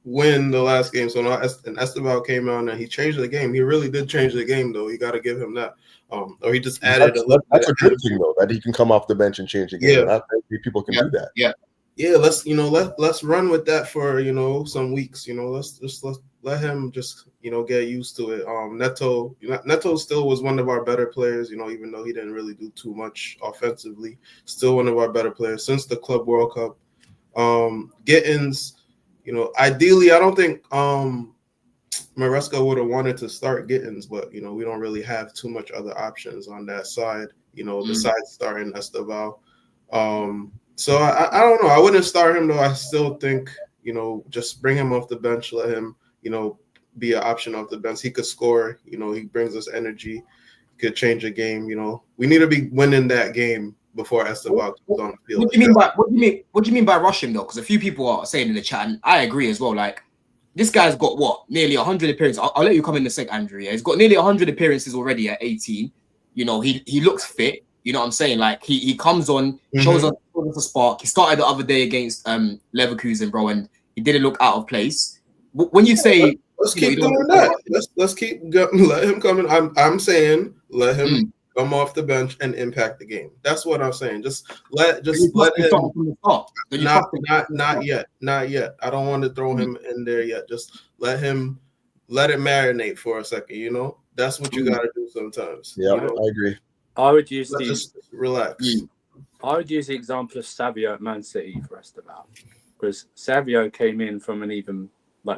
win the last game, so now Esteval came out and he changed the game. He really did change the game, though. You got to give him that. Or he just added that's a good thing, though, that he can come off the bench and change the game. Yeah, people can do that. Yeah, let's run with that for some weeks. Let's let him just get used to it. Neto still was one of our better players. Even though he didn't really do too much offensively, still one of our better players since the Club World Cup. Gittins, ideally, I don't think Maresca would have wanted to start Gittins, but we don't really have too much other options on that side. Besides starting Esteval. So I don't know. I wouldn't start him though. I still think, just bring him off the bench, let him, be an option off the bench. He could score, he brings us energy, could change a game, We need to be winning that game before Esteval comes on the field. What do you mean by rush him though? Because a few people are saying in the chat, and I agree as well, like this guy's got nearly 100 appearances. I'll let you come in a sec, Andrew. Yeah? He's got nearly 100 appearances already at 18. He looks fit. You know what I'm saying? Like he comes on, shows us a spark. He started the other day against Leverkusen, bro, and he didn't look out of place. When you say let's keep doing that, let's keep let him come in. I'm saying let him come off the bench and impact the game. That's what I'm saying. Just let him. Not yet. I don't want to throw him in there yet. Just let it marinate for a second. That's what you got to do sometimes. Yeah, I agree. I would use just relax. I would use the example of Savio at Man City for Esteval, because Savio came in from an even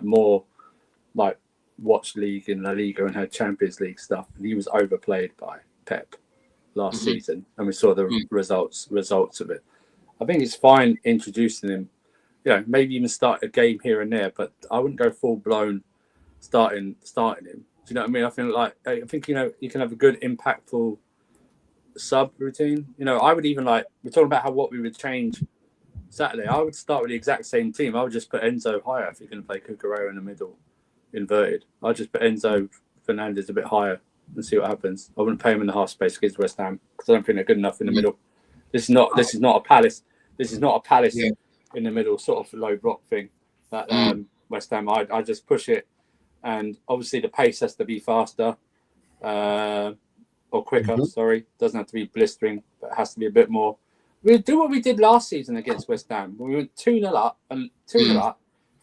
more watch league in La Liga and had Champions League stuff, and he was overplayed by Pep last season, and we saw the results of it. I think it's fine introducing him, maybe even start a game here and there, but I wouldn't go full blown starting him. Do you know what I mean? I think you can have a good impactful sub routine. I would even we're talking about what we would change Saturday. I would start with the exact same team. I would just put Enzo higher if you're going to play Cucurella in the middle, inverted. I'd just put Enzo Fernandez a bit higher and see what happens. I wouldn't pay him in the half space against West Ham because I don't think they're good enough in the middle. This is not a Palace. This is not a Palace in the middle sort of low block thing. That West Ham, I just push it, and obviously the pace has to be faster. Or quicker, sorry. Doesn't have to be blistering, but it has to be a bit more. We do what we did last season against West Ham. We were 2-0 up and 2-0 up,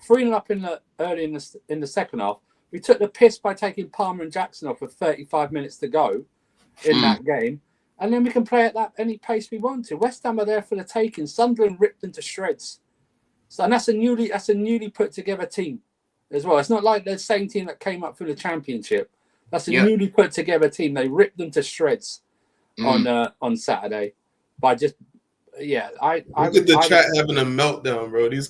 3-0 up early in the second half. We took the piss by taking Palmer and Jackson off with 35 minutes to go in that game. And then we can play at any pace we want to. West Ham are there for the taking. Sunderland ripped them to shreds. So, and that's a newly put together team as well. It's not like the same team that came up through the Championship. That's a newly put together team. They ripped them to shreds on Saturday by just Look at the chat having a meltdown, bro. These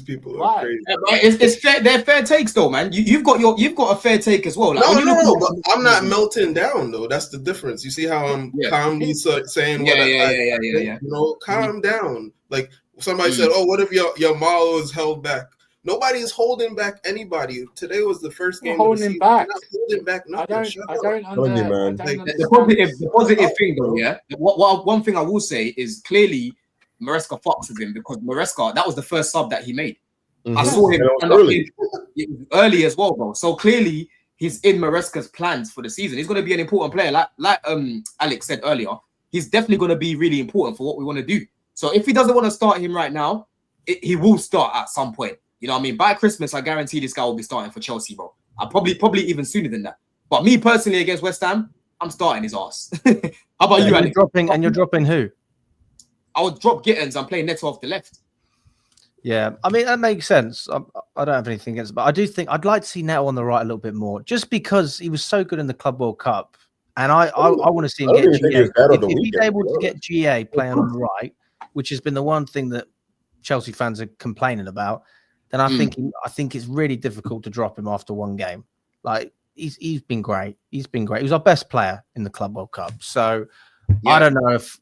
people are crazy. It's fair. They're fair takes, though, man. You've got a fair take as well. Like, no. But I'm not melting down, though. That's the difference. You see how I'm calmly saying what I think? You know, calm down. Like somebody said, "Oh, what if your Marlow is held back?" Nobody is holding back anybody. Today was the first game. Holding back. Not holding back nothing. I don't understand. The positive thing, though, one thing I will say is clearly Maresca fucks with him because Maresca, that was the first sub that he made. I saw him early as well, bro. So clearly he's in Maresca's plans for the season. He's going to be an important player. Like Alex said earlier, he's definitely going to be really important for what we want to do. So if he doesn't want to start him right now, he will start at some point. You know what I mean? By Christmas, I guarantee this guy will be starting for Chelsea, bro. I probably even sooner than that. But me personally against West Ham, I'm starting his ass. How about you, Alex? You're dropping who? I would drop Gittins and play Neto off the left. Yeah, I mean, that makes sense. I don't have anything against it, but I do think I'd like to see Neto on the right a little bit more, just because he was so good in the Club World Cup. And I want to see him get GA. If he's able to get GA playing on the right, which has been the one thing that Chelsea fans are complaining about, then I think it's really difficult to drop him after one game. Like he's been great. He's been great. He was our best player in the Club World Cup. So I don't know if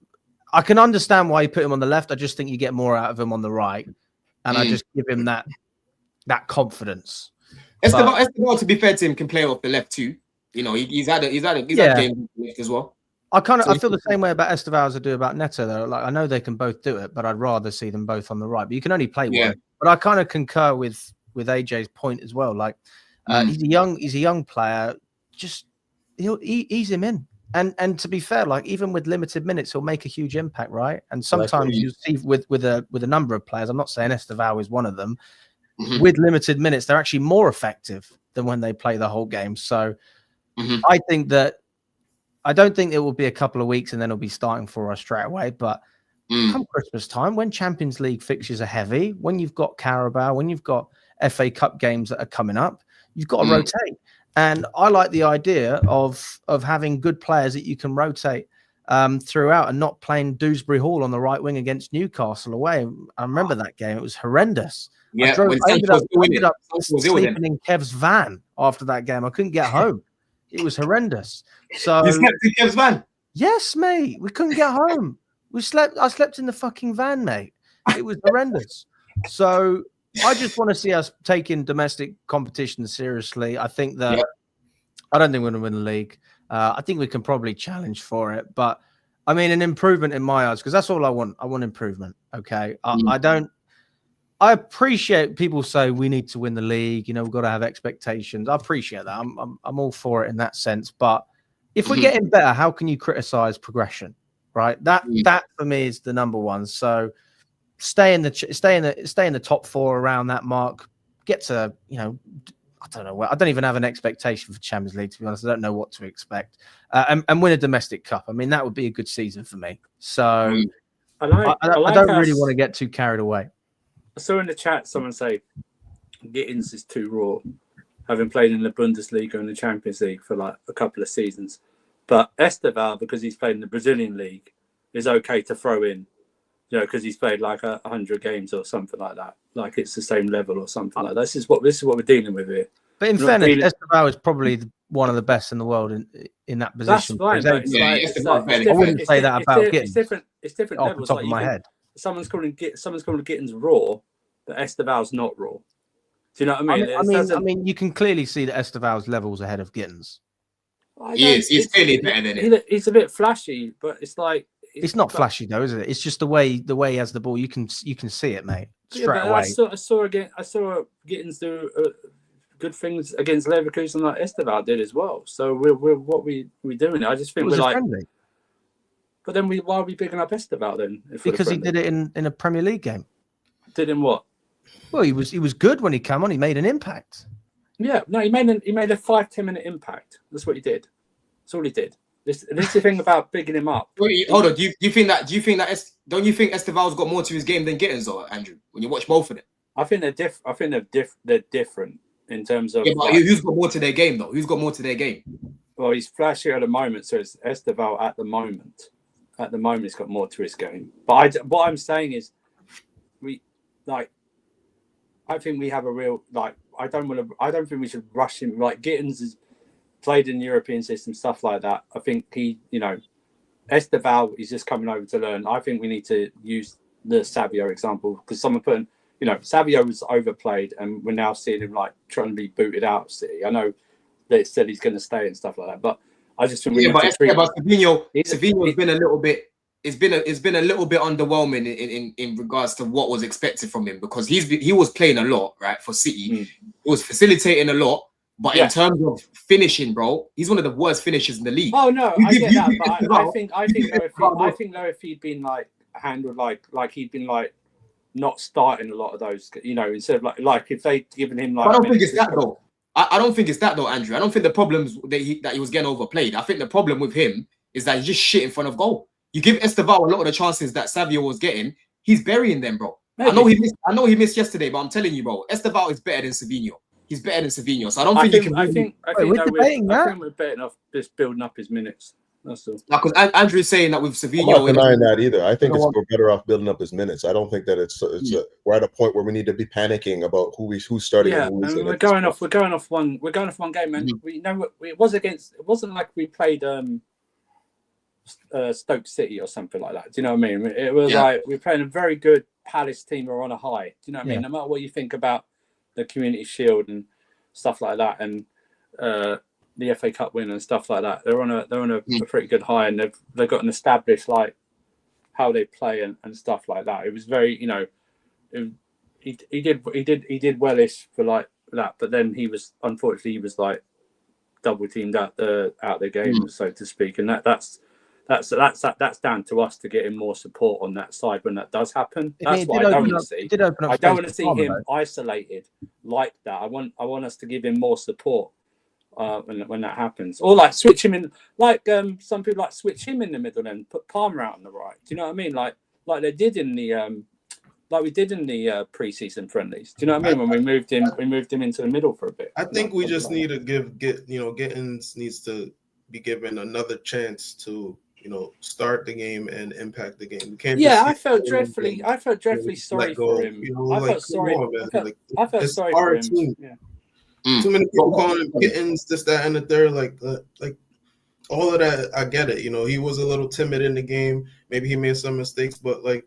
I can understand why you put him on the left. I just think you get more out of him on the right, and I just give him that confidence. Esteban, to be fair to him, can play off the left too. You know, he's had a game left as well. I feel the same way about Esteban as I do about Neto, though. Like I know they can both do it, but I'd rather see them both on the right. But you can only play one. But I kind of concur with AJ's point as well. Like he's a young player. Just ease him in. And to be fair, like even with limited minutes, he'll make a huge impact, right? And sometimes you see with a number of players. I'm not saying Estevao is one of them. With limited minutes, they're actually more effective than when they play the whole game. So I think that. I don't think it will be a couple of weeks and then he'll be starting for us straight away. But come Christmas time, when Champions League fixtures are heavy, when you've got Carabao, when you've got FA Cup games that are coming up, you've got to rotate. And I like the idea of having good players that you can rotate throughout and not playing Dewsbury Hall on the right wing against Newcastle away. I remember that game. It was horrendous. Yeah, I ended up sleeping in Kev's van after that game. I couldn't get home. It was horrendous. So you slept in Kev's van? Yes, mate. We couldn't get home. I slept in the fucking van, mate. It was horrendous. So I just want to see us taking domestic competition seriously. I think that I don't think we're going to win the league. I think we can probably challenge for it, but I mean an improvement in my eyes, because that's all I want. I want improvement. Okay. I appreciate people say we need to win the league. You know, we've got to have expectations. I appreciate that. I'm all for it in that sense. But if we're getting better, how can you criticize progression? Right. That for me is the number one. So stay in the top four around that mark. Get to, you know, I don't know. I don't even have an expectation for Champions League, to be honest. I don't know what to expect. And win a domestic cup. I mean, that would be a good season for me. So I don't really want to get too carried away. I saw in the chat someone say Gittins is too raw, having played in the Bundesliga and the Champions League for like a couple of seasons. But Estevao, because he's played in the Brazilian league, is okay to throw in, you know, because he's played like 100 games or something like that. Like it's the same level or something like that. This is what we're dealing with here. But in fairness, Estevao is probably one of the best in the world in that position. That's fine. I wouldn't say that about Gittins. It's different off levels. the top of my head. Someone's calling Gittins raw, but Estevao's not raw. Do you know what I mean? I mean, you can clearly see that Estevao's levels ahead of Gittins. He's clearly better than it. He's a bit flashy, but it's like it's not flashy though, is it? It's just the way he has the ball. You can see it, mate, straight away. I saw Gittins do good things against Leverkusen like Estevao did as well. So we're doing it. I just think we're like. Friendly. But then why are we bigging up Estevao then? Because he did it in a Premier League game. Did in what? Well, he was good when he came on. He made an impact. Yeah, no, he made a 5-10 minute impact. That's what he did. That's all he did. This is the thing about bigging him up. Wait, hold on. Do you think that? Don't you think Esteval's got more to his game than Gittins, or Andrew? When you watch both of them, I think they're different in terms of. Yeah, but who's got more to their game though? Who's got more to their game? Well, he's flashy at the moment, so it's Esteval at the moment. At the moment, he's got more to his game. But what I'm saying is, I think we have a real I don't think we should rush him. Like Gittins has played in the European system, stuff like that. I think Esteval is just coming over to learn. I think we need to use the Savio example because someone put, Savio was overplayed, and we're now seeing him trying to be booted out of City. I know they said he's going to stay and stuff like that, but I just think but Savinho's been a little bit. It's been a little bit underwhelming in regards to what was expected from him because he was playing a lot, right, for City. He was facilitating a lot, but in terms of finishing, bro, he's one of the worst finishers in the league. Oh no, I get that, but I think though if he'd been handled like he'd been not starting a lot of those, instead of like if they'd given him I don't think it's that though. I don't think it's that though, Andrew. I don't think the problems that he was getting overplayed. I think the problem with him is that he's just shit in front of goal. You give Esteval a lot of the chances that Savio was getting, he's burying them, bro. Maybe. I know he missed yesterday, but I'm telling you, bro, Esteval is better than Savinho. He's better than Savinho. So I don't think you can. I think we're better enough just building up his minutes. That's all. Because Andrew is saying that with Savinho, I'm not denying that either. I think we're better off building up his minutes. I don't think that we're at a point where we need to be panicking about who's starting. Yeah, and we're going off one game, man. We know it wasn't like we played Stoke City or something like that. Do you know what I mean? It was like we're playing a very good Palace team who are on a high. Do you know what I mean? No matter what you think about the Community Shield and stuff like that, and the FA Cup win and stuff like that, they're on a pretty good high, and they've got an established how they play and stuff like that. It was very he did wellish for that, but then he was unfortunately double teamed out the game, so to speak, and that's down to us to get him more support on that side when that does happen. That's what I don't want to see. I don't want to see him isolated like that. I want us to give him more support when that happens, or switch him in, some people switch him in the middle and put Palmer out on the right. Do you know what I mean? Like they did in the we did in the pre-season friendlies. Do you know what I mean? When we moved him into the middle for a bit. I think we just need to Gittins needs to be given another chance to start the game and impact the game. We can't. Yeah, I felt dreadfully sorry for him. I felt sorry. I felt sorry for him. Yeah. Too many people calling him Gittins, this, that, and the third. Like all of that, I get it. He was a little timid in the game. Maybe he made some mistakes, but we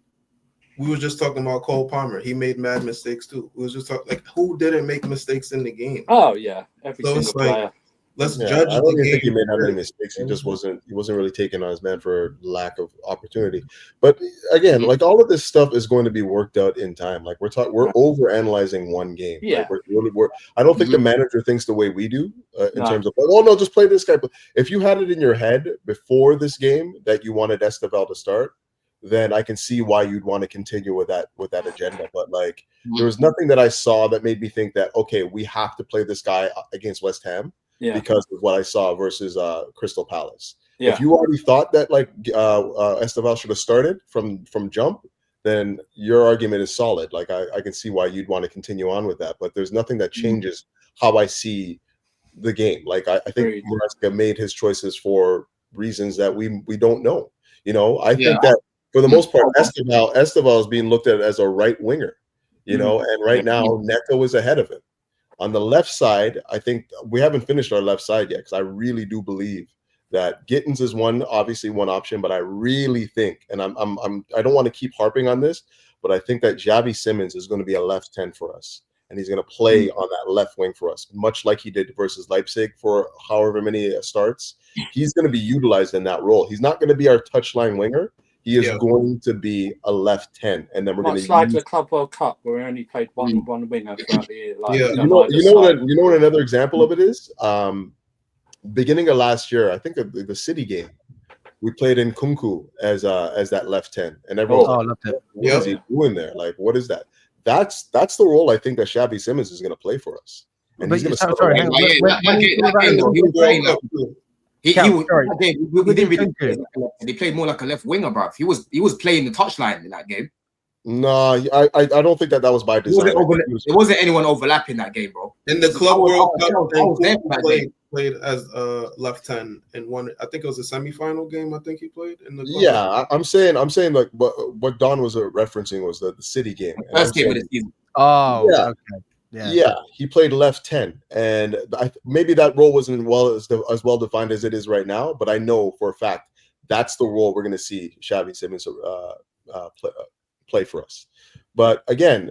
were just talking about Cole Palmer. He made mad mistakes too. We was just talking who didn't make mistakes in the game? Oh yeah, every single player. Let's judge. I don't even think he made that many mistakes. He just wasn't really taking on his man for lack of opportunity. But again, all of this stuff is going to be worked out in time. We're over analyzing one game. Yeah. I don't think the manager thinks the way we do in terms of just play this guy. If you had it in your head before this game that you wanted Esteval to start, then I can see why you'd want to continue with that agenda. But there was nothing that I saw that made me think that we have to play this guy against West Ham. Yeah. Because of what I saw versus Crystal Palace. Yeah. If you already thought that Esteval should have started from jump, then your argument is solid. I can see why you'd want to continue on with that. But there's nothing that changes how I see the game. I think Maresca made his choices for reasons that we don't know. I think that for the most part, Esteval is being looked at as a right winger. And right now Neto is ahead of him. On the left side, I think we haven't finished our left side yet because I really do believe that Gittins is one option, but I really think, and I don't want to keep harping on this, but I think that Xavi Simons is going to be a left 10 for us, and he's going to play on that left wing for us, much like he did versus Leipzig for however many starts. He's going to be utilized in that role. He's not going to be our touchline winger. He is going to be a left 10, and then we're going to like the Club World Cup where we only played one winger throughout the year. You know what another example of it is? Beginning of last year, I think the City game, we played in Kunku as that left 10, and everyone what is he doing there? What is that? That's the role I think that Xavi Simons is going to play for us. And But he's going to sorry, hang on. He was playing that. He was. We didn't really. He played more like a left winger, bro. He was playing the touchline in that game. No, I don't think that was by design. There wasn't anyone overlapping that game, bro. In the Club World Cup, played as left 10 in one. I think it was a semifinal game. I think he played in the Club World Cup. I'm saying like what Don was referencing was the City game. First game of the season. Oh, yeah. Okay. Yeah, he played left 10, and maybe that role wasn't as well defined as it is right now. But I know for a fact that's the role we're going to see Xavi Simons play for us. But again,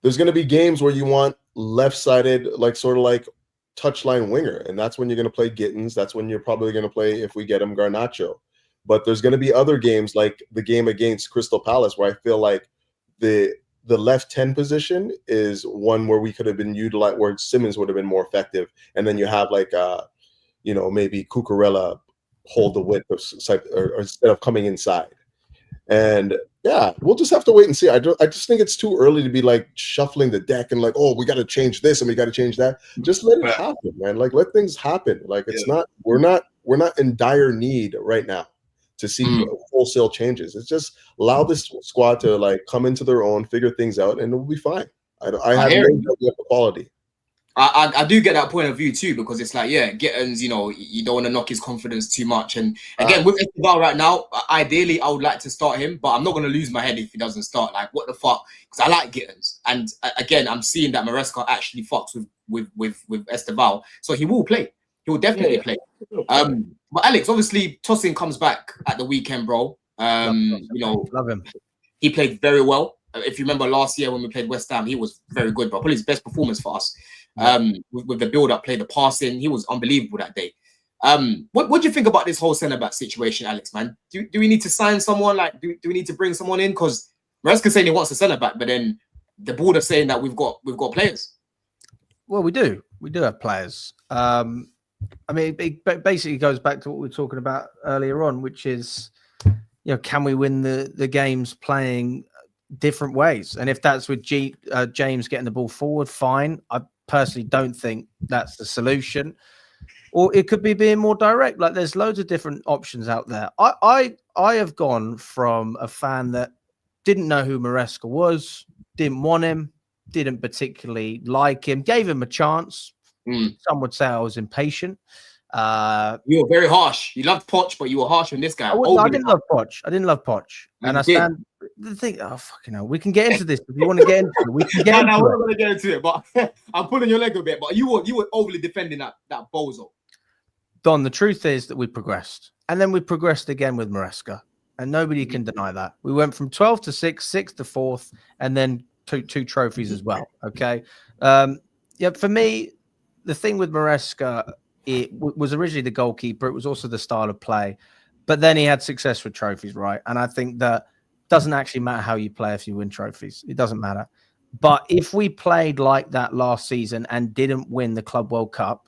there's going to be games where you want left-sided, like sort of like touchline winger, and that's when you're going to play Gittins. That's when you're probably going to play, if we get him, Garnacho. But there's going to be other games like the game against Crystal Palace where I feel like the left 10 position is one where we could have been utilized, where Simmons would have been more effective. And then you have like, maybe Cucurella hold the width or instead of coming inside. And yeah, we'll just have to wait and see. I just think it's too early to be like shuffling the deck and like, oh, we got to change this and we got to change that. Just let it happen, man. Like let things happen. Like we're not in dire need right now to see wholesale changes. It's just allow this squad to like come into their own, figure things out, and it will be fine. I have no doubt we have the quality. I do get that point of view too, because it's like, Gittins, you don't want to knock his confidence too much. And again, with Esteval right now, ideally, I would like to start him, but I'm not going to lose my head if he doesn't start. Like, what the fuck? Because I like Gittins. And again, I'm seeing that Maresca actually fucks with Esteval. So he will play. He will definitely play. But Alex, obviously, Tosin comes back at the weekend, bro. Love him. He played very well. If you remember last year when we played West Ham, he was very good, bro. Probably his best performance for us. With the build-up play, the passing, he was unbelievable that day. What do you think about this whole centre-back situation, Alex, man? Do we need to sign someone? Like, do we need to bring someone in? Because Maresca saying he wants a centre-back, but then the board are saying that we've got players. Well, we do. We do have players. I mean, it basically goes back to what we were talking about earlier on, which is, can we win the games playing different ways? And if that's with James getting the ball forward, fine. I personally don't think that's the solution. Or it could be being more direct. Like there's loads of different options out there. I have gone from a fan that didn't know who Maresca was, didn't want him, didn't particularly like him, gave him a chance. Some would say I was impatient. You were very harsh. You loved Poch, but you were harsh on this guy. I didn't love Poch. And I stand the thing. Oh, fucking hell. We can get into this if you want to get into it. We can get into it. We're not going to get into it, but I'm pulling your leg a bit. But you were overly defending that bozo. Don, the truth is that we progressed. And then we progressed again with Maresca. And nobody can deny that. We went from 12 to 6, 6 to 4th, and then two trophies as well. Okay. For me, the thing with Maresca, it was originally the goalkeeper. It was also the style of play. But then he had success with trophies, right? And I think that doesn't actually matter how you play if you win trophies. It doesn't matter. But if we played like that last season and didn't win the Club World Cup,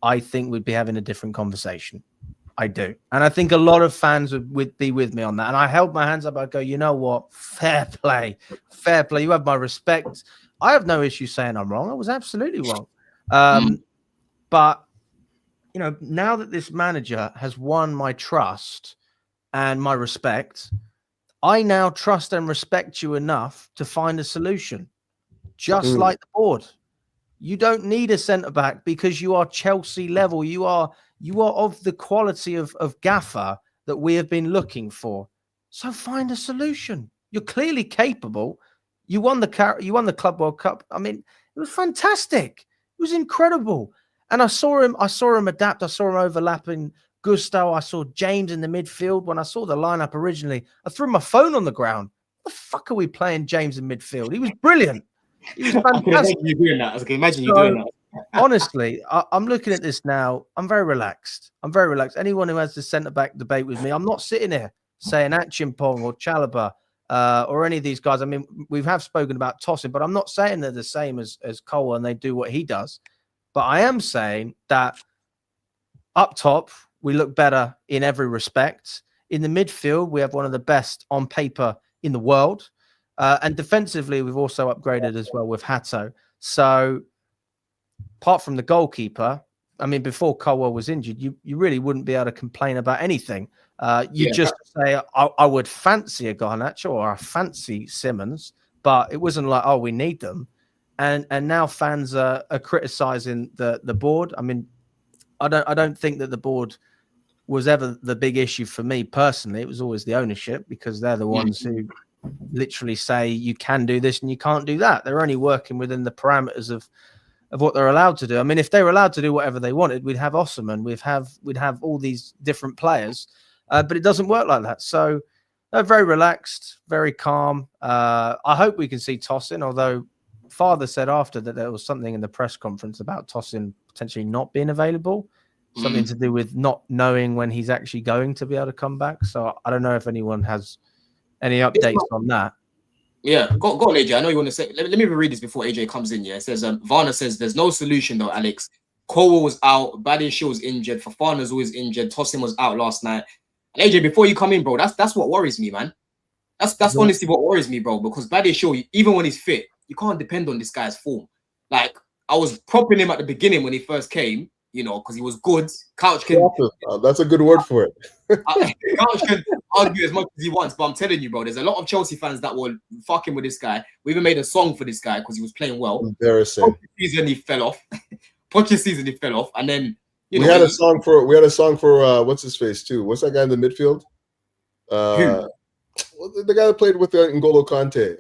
I think we'd be having a different conversation. I do. And I think a lot of fans would be with me on that. And I held my hands up. I go, you know what? Fair play. Fair play. You have my respect. I have no issue saying I'm wrong. I was absolutely wrong. But, now that this manager has won my trust and my respect, I now trust and respect you enough to find a solution. Just like the board. You don't need a centre-back because you are Chelsea level. You are of the quality of gaffer that we have been looking for. So find a solution. You're clearly capable. You won the Club World Cup. I mean, it was fantastic. It was incredible. And I saw him adapt. I saw him overlapping Gusto. I saw James in the midfield. When I saw the lineup originally, I threw my phone on the ground. What the fuck are we playing James in midfield? He was brilliant. He was fantastic. I can imagine you doing that. Honestly, I'm looking at this now. I'm very relaxed. Anyone who has the centre-back debate with me, I'm not sitting here saying Achimpong or Chalobah or any of these guys. I mean, we have spoken about Tosin, but I'm not saying they're the same as Cole and they do what he does. But I am saying that up top, we look better in every respect. In the midfield, we have one of the best on paper in the world. And defensively, we've also upgraded as well with Hato. So apart from the goalkeeper, I mean, before Colwell was injured, you really wouldn't be able to complain about anything. You just say, I would fancy a Garnacho or I fancy Simmons, but it wasn't like, oh, we need them. And now fans are criticizing the board. I mean, I don't think that the board was ever the big issue for me personally. It was always the ownership, because they're the ones who literally say you can do this and you can't do that. They're only working within the parameters of what they're allowed to do. I mean, if they were allowed to do whatever they wanted, we'd have Osman, we'd have all these different players, but it doesn't work like that. So they're very relaxed, very calm. I hope we can see Tosin, although Father said after that there was something in the press conference about Tosin potentially not being available, something to do with not knowing when he's actually going to be able to come back. So I don't know if anyone has any updates on that. Yeah, go on, AJ. I know you want to say. Let me read this before AJ comes in. Yeah, it says Varna says there's no solution though, Alex. Colwell was out, Badiashile was injured, Fofana's always injured, Tosin was out last night. And AJ, before you come in, bro, that's what worries me, man. That's honestly what worries me, bro. Because Badiashile, even when he's fit, you can't depend on this guy's form. Like, I was propping him at the beginning when he first came, you know, because he was good. Couch can that's a good word for it. Couch can argue as much as he wants, but I'm telling you, bro, there's a lot of Chelsea fans that were fucking with this guy. We even made a song for this guy because he was playing well. Embarrassing. Season he fell off. Poch's season he fell off, and then we had a song for what's his face too. What's that guy in the midfield? The guy that played with N'Golo Kante.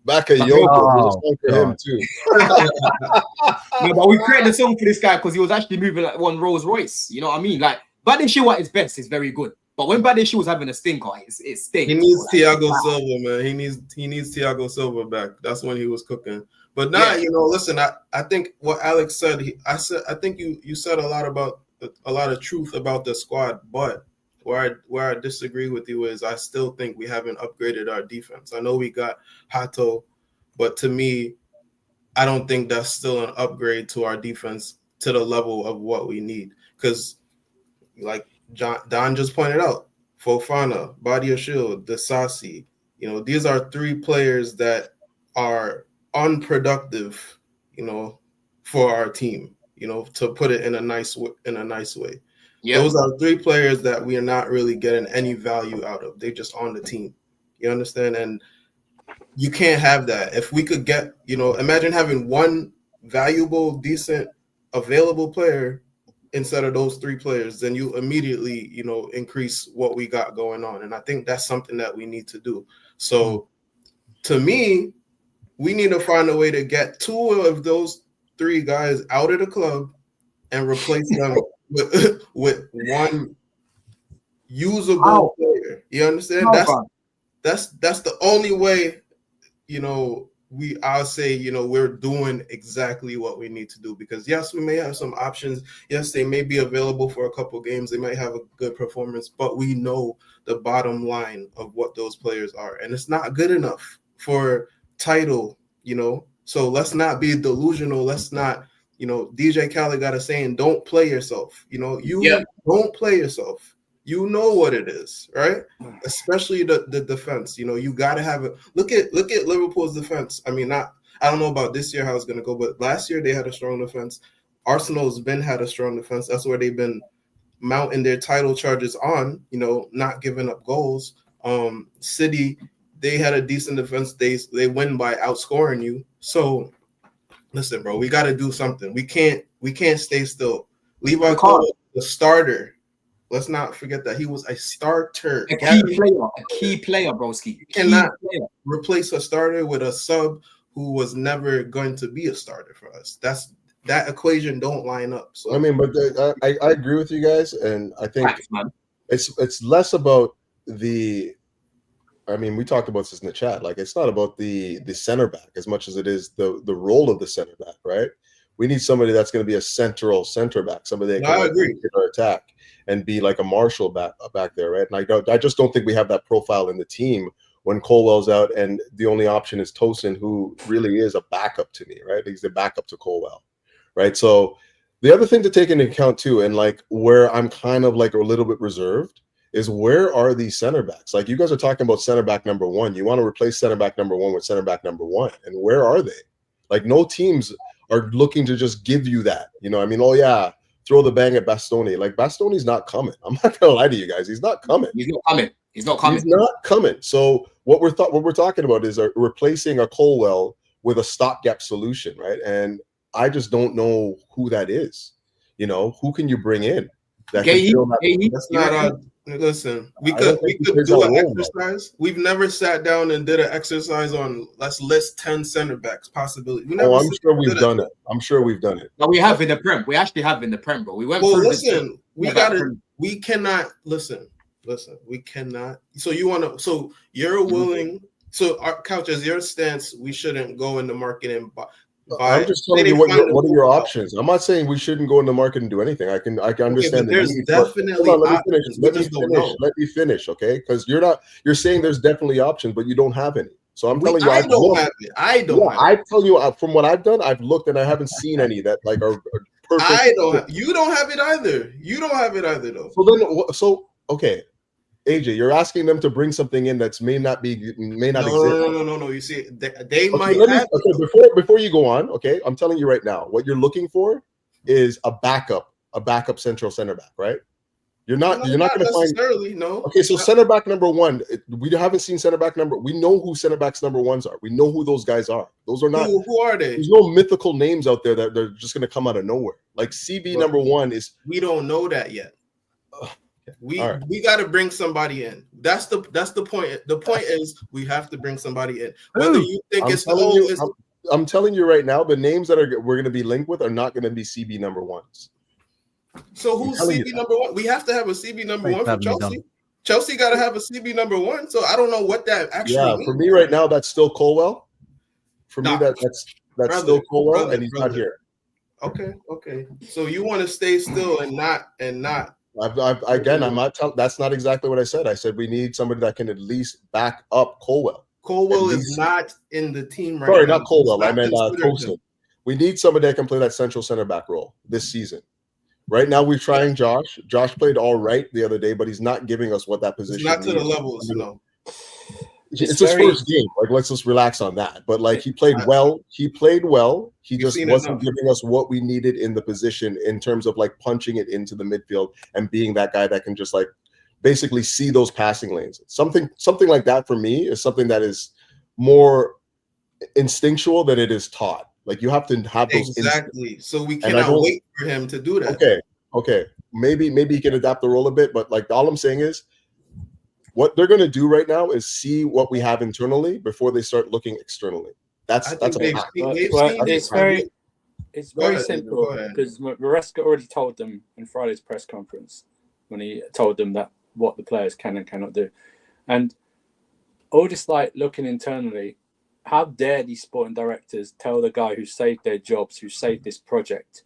Bakayoko. For him too. No, but we created a song for this guy because he was actually moving like one Rolls Royce. You know what I mean? Like Badiashile at his best is very good, but when Badiashile was having a stinker, it stinks. He needs Thiago Silva, man. He needs Thiago Silva back. That's when he was cooking. But now, you know, listen. I think what Alex said. I think you said a lot of truth about the squad. But where I disagree with you is I still think we haven't upgraded our defense. I know we got Hato, but to me, I don't think that's still an upgrade to our defense to the level of what we need. Because, like Don just pointed out, Fofana, Badiashile, Disasi, you know, these are three players that are unproductive, you know, for our team, you know, to put it in a nice way. Yep. Those are three players that we are not really getting any value out of. They're just on the team. You understand? And you can't have that. If we could get, you know, imagine having one valuable, decent, available player instead of those three players, then you immediately, you know, increase what we got going on. And I think that's something that we need to do. So to me, we need to find a way to get two of those three guys out of the club and replace them with one usable player. You understand? That's the only way, you know, I'll say, you know, we're doing exactly what we need to do. Because yes, we may have some options. Yes, they may be available for a couple games. They might have a good performance, but we know the bottom line of what those players are. And it's not good enough for title, you know. So let's not be delusional. Let's not, you know, DJ Khaled got a saying, don't play yourself. You know, don't play yourself. You know what it is, right? Especially the defense. You know, you got to have it. Look at Liverpool's defense. I mean, I don't know about this year how it's going to go, but last year they had a strong defense. Arsenal's had a strong defense. That's where they've been mounting their title charges on, you know, not giving up goals. City, they had a decent defense. They win by outscoring you. So listen, bro, we got to do something. We can't stay still. Levi Cole, the starter. Let's not forget that he was a starter. A key player, broski. You cannot replace a starter with a sub who was never going to be a starter for us. That equation don't line up. So I mean, but I agree with you guys, and I think it's less about the. I mean, we talked about this in the chat. Like, it's not about the center back as much as it is the role of the center back, right? We need somebody that's going to be a central center back, somebody that can agree our attack and be like a Marshall back there, right? And I just don't think we have that profile in the team when Colwell's out, and the only option is Tosin, who really is a backup to me, right? He's the backup to Colwell, right? So the other thing to take into account too, and like where I'm kind of like a little bit reserved, is where are these center backs? Like, you guys are talking about center back number one. You want to replace center back number one with center back number one, and where are they? Like, no teams are looking to just give you that. You know, I mean, oh yeah, throw the bang at Bastoni. Like Bastoni's not coming. I'm not gonna lie to you guys. He's not coming. He's not coming. He's not coming. He's not coming. So what we're talking about is replacing a Colwell with a stopgap solution, right? And I just don't know who that is. You know, who can you bring in that can fill that? That's not listen. We could do an exercise. We've never sat down and did an exercise on let's list 10 center backs possibility. I'm sure we've done it. I'm sure we've done it. No, we have in the Prem. We actually have in the Prem, bro. We went through listen, we cannot listen. We cannot. So you're willing. So our couch as your stance, we shouldn't go in the market and buy. I'm just telling you what are your options. I'm not saying we shouldn't go in the market and do anything. I can understand. Okay, there's definitely options. Let me finish, okay? Because you're saying there's definitely options, but you don't have any. So I'm telling you, I don't have it. I tell you from what I've done, I've looked and I haven't seen any that like are perfect. You don't have it either. You don't have it either, though. Okay. AJ, you're asking them to bring something in that may not exist. No. You see, they might. Before you go on, okay, I'm telling you right now, what you're looking for is a backup central center back, right? You're not going to find. No. Okay, so center back number one, we haven't seen center back number. We know who center backs number ones are. We know who those guys are. Those are not. Who are they? There's no mythical names out there that they're just going to come out of nowhere. Like CB number one is. We don't know that yet. We got to bring somebody in. That's the point. The point is we have to bring somebody in. Whether you think I'm telling you right now, the names that we're going to be linked with are not going to be CB number ones. So who's CB number one? We have to have a CB number one for Chelsea. Chelsea got to have a CB number one. So I don't know what that actually means. For me right now, that's still Colwell. For me, that's still Colwell, and he's not here. Okay. So you want to stay still and not. I'm not that's not exactly what I said. I said we need somebody that can at least back up Colwell. Colwell is not in the team right now. Sorry, now. not Colwell. I meant Poston. We need somebody that can play that central center back role this season. Right now, we're trying Josh. Josh played all right the other day, but he's not giving us what that position. Not to the levels, no. It's his first game. Like, let's just relax on that. But like, he played well. He just wasn't giving us what we needed in the position in terms of like punching it into the midfield and being that guy that can just like basically see those passing lanes. Something like that for me is something that is more instinctual than it is taught. Like you have to have those exactly. So we cannot wait for him to do that. Okay. Maybe he can adapt the role a bit, but like all I'm saying is, what they're going to do right now is see what we have internally before they start looking externally. It's very simple because Maresca already told them in Friday's press conference when he told them that what the players can and cannot do, and all just like looking internally. How dare these sporting directors tell the guy who saved their jobs, who saved this project,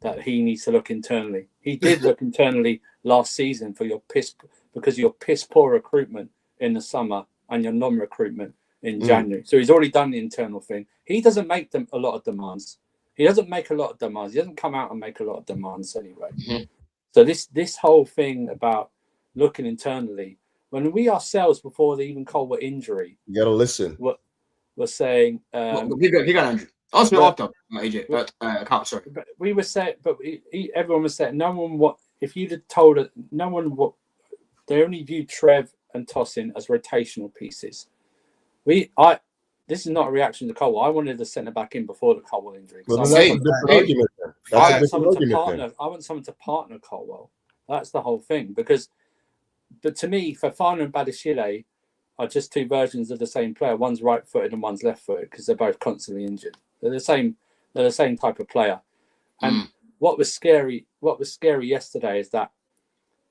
that he needs to look internally? He did look internally last season because of your piss poor recruitment in the summer and your non-recruitment in January. So he's already done the internal thing. He doesn't make them a lot of demands. He doesn't come out and make a lot of demands anyway. Mm-hmm. So this whole thing about looking internally, when we ourselves, before the even Colwell injury, you got to listen. We're saying, he got Andrew. Ask me after AJ. I can't. Sorry. But we were saying, everyone was saying, no one. If you'd have told it, no one what. They only viewed Trev and Tosin as rotational pieces. This is not a reaction to Colwell. I wanted the centre back in before the Colwell injury. I want someone to partner Colwell. That's the whole thing. But to me, Fofana and Badiashile are just two versions of the same player. One's right-footed and one's left-footed because they're both constantly injured. They're the same type of player. And what was scary yesterday is that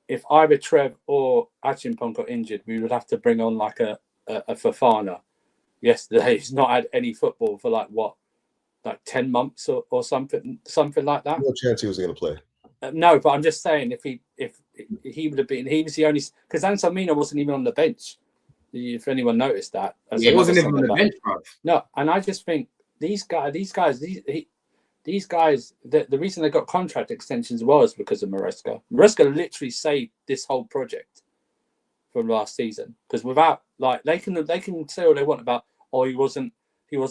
if either Trev or Achimpong got injured, we would have to bring on like a Fofana. Yesterday, he's not had any football for like 10 months or something like that. No chance he was going to play. No, but I'm just saying if he would have been, he was the only, because Anselmino wasn't even on the bench. If anyone noticed that, he wasn't even on the bench, bro. No, and I just think these guys, the reason they got contract extensions was because of Maresca. Maresca literally saved this whole project from last season, because without, like, they can say all they want about, he wasn't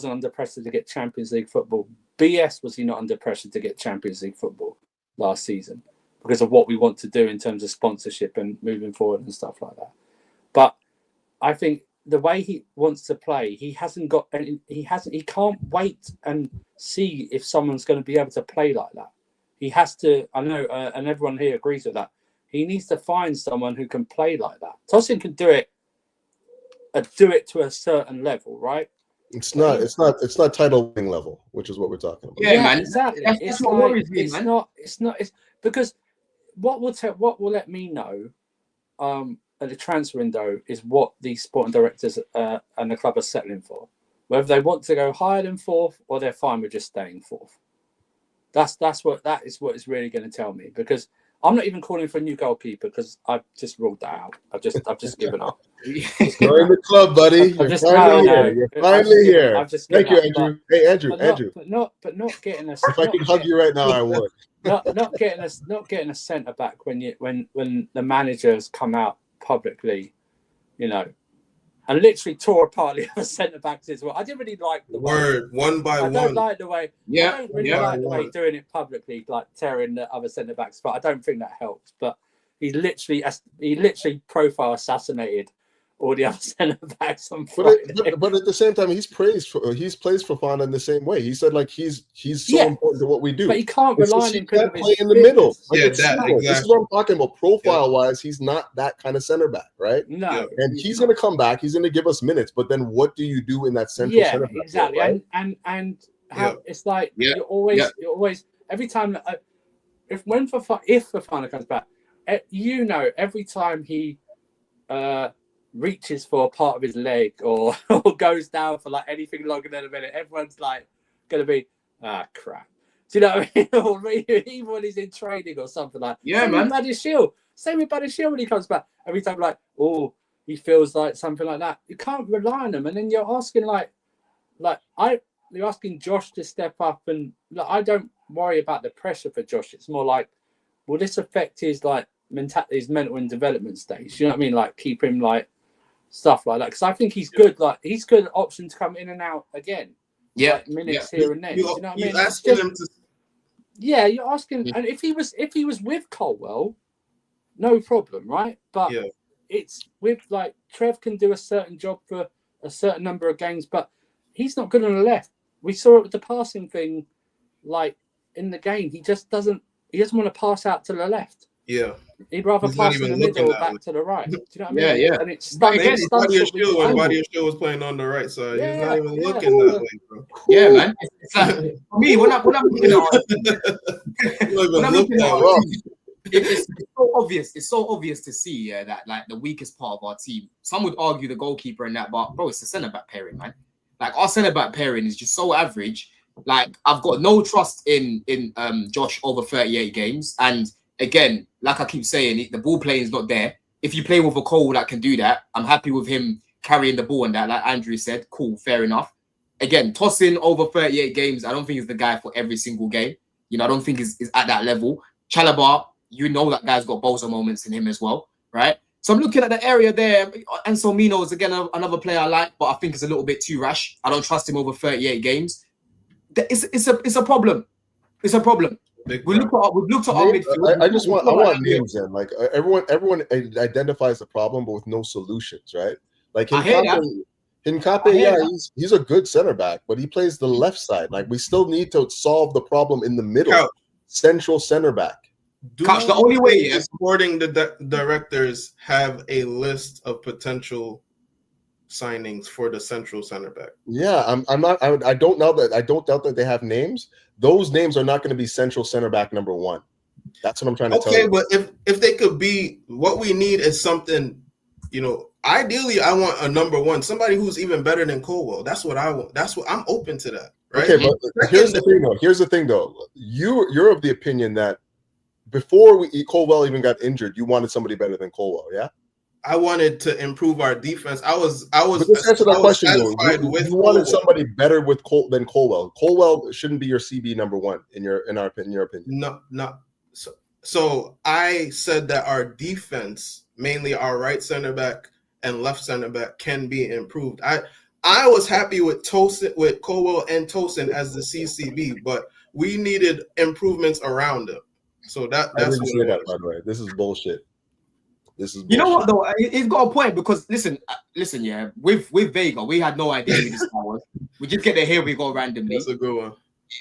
under pressure to get Champions League football. BS was he not under pressure to get Champions League football last season because of what we want to do in terms of sponsorship and moving forward and stuff like that. But I think the way he wants to play, he can't wait and see if someone's going to be able to play like that. He has to, I know, and everyone here agrees with that. He needs to find someone who can play like that. Tosin can do it to a certain level, right? It's not title winning level, which is what we're talking about. Yeah, man. Exactly. That's what worries me, man. It's because what will let me know at the transfer window is what the sporting directors and the club are settling for. Whether they want to go higher than fourth or they're fine with just staying fourth. That is what is really going to tell me, because I'm not even calling for a new goalkeeper because I've just ruled that out. I've just given up. You're in the club, buddy. You're finally here. Thank you, Andrew. Hey, Andrew. But not getting us. If I could hug you right now, I would. Not getting a centre back when the managers come out publicly, and literally tore apart the other centre backs as well. I didn't really like the one by one. I don't like the way. I don't really like the way doing it publicly, like tearing the other centre backs. But I don't think that helps. But he literally profile assassinated all the other centre backs on Friday. But at the same time, he's praised Fofana in the same way. He said he's so important to what we do. But he can't rely on him. He can't play in the middle. Exactly. This is what I'm talking about. Profile wise, he's not that kind of center back, right? No. And he's going to come back. He's going to give us minutes. But then what do you do in that central center back? Exactly. Role, right? And how it's like you're always every time if Fofana comes back, every time he reaches for a part of his leg or goes down for like anything longer than a minute, everyone's like going to be, crap. Do you know what I mean? Or even when he's in training or something like that. Yeah, man. Same with Buddy Shield when he comes back. Every time, like, he feels like something like that. You can't rely on him. And then you're asking, you're asking Josh to step up. And I don't worry about the pressure for Josh. It's more like, will this affect his his mental and development stage? You know what I mean? Like, keep him stuff like that, because I think he's good. Like, he's good option to come in and out again. Minutes here and there. You know what I mean? Asking him to. Yeah, you're asking, and if he was with Colwell, no problem, right? But it's with Trev can do a certain job for a certain number of games, but he's not good on the left. We saw it with the passing thing, in the game. He just doesn't. He doesn't want to pass out to the left. Yeah. He'd rather pass in the middle or back to the right. Do you know what I mean? Yeah. And it's Buddy Shield was playing on the right side. He's not even looking that way, bro. Yeah, man. For me, when I'm looking at it's so obvious. It's so obvious to see that the weakest part of our team. Some would argue the goalkeeper and that, but bro, it's the centre back pairing, man. Our centre back pairing is just so average. I've got no trust in Josh over 38 games. And again, like I keep saying, the ball playing is not there. If you play with a Cole that can do that, I'm happy with him carrying the ball and that. Like Andrew said, cool, fair enough. Again, Tosin over 38 games, I don't think he's the guy for every single game. I don't think he's at that level. Chalobah, that guy's got Bozo moments in him as well, right? So I'm looking at the area there. Enzo Mino is again another player I like, but I think it's a little bit too rash. I don't trust him over 38 games. It's a problem. It's a problem. We've looked at our midfield. I want names then. Everyone identifies the problem, but with no solutions, right? Hincape, he's a good center back, but he plays the left side. We still need to solve the problem in the middle. Central center back. The only way supporting the directors have a list of potential signings for the central center back. Yeah, I don't doubt that they have names. Those names are not going to be central center back number one. That's what I'm trying to tell you. Okay, but if they could be, what we need is something, ideally I want a number one, somebody who's even better than Colwell. That's what I want. That's what I'm open to that. Right? Okay, but here's the thing though. You're of the opinion that before Colwell even got injured, you wanted somebody better than Colwell, yeah? I wanted to improve our defense. I was. Let's answer that question though. You wanted somebody better than Colwell. Colwell shouldn't be your CB number one in your opinion. No. So I said that our defense, mainly our right center back and left center back, can be improved. I was happy with Colwell and Tosin as the CCB, but we needed improvements around them. So that's I didn't what say it that, was. by the way. This is bullshit. This is bullshit. You know what though? He's got a point because listen, yeah. With Vega, we had no idea who this guy was. We just get there, here we go randomly. That's a good one.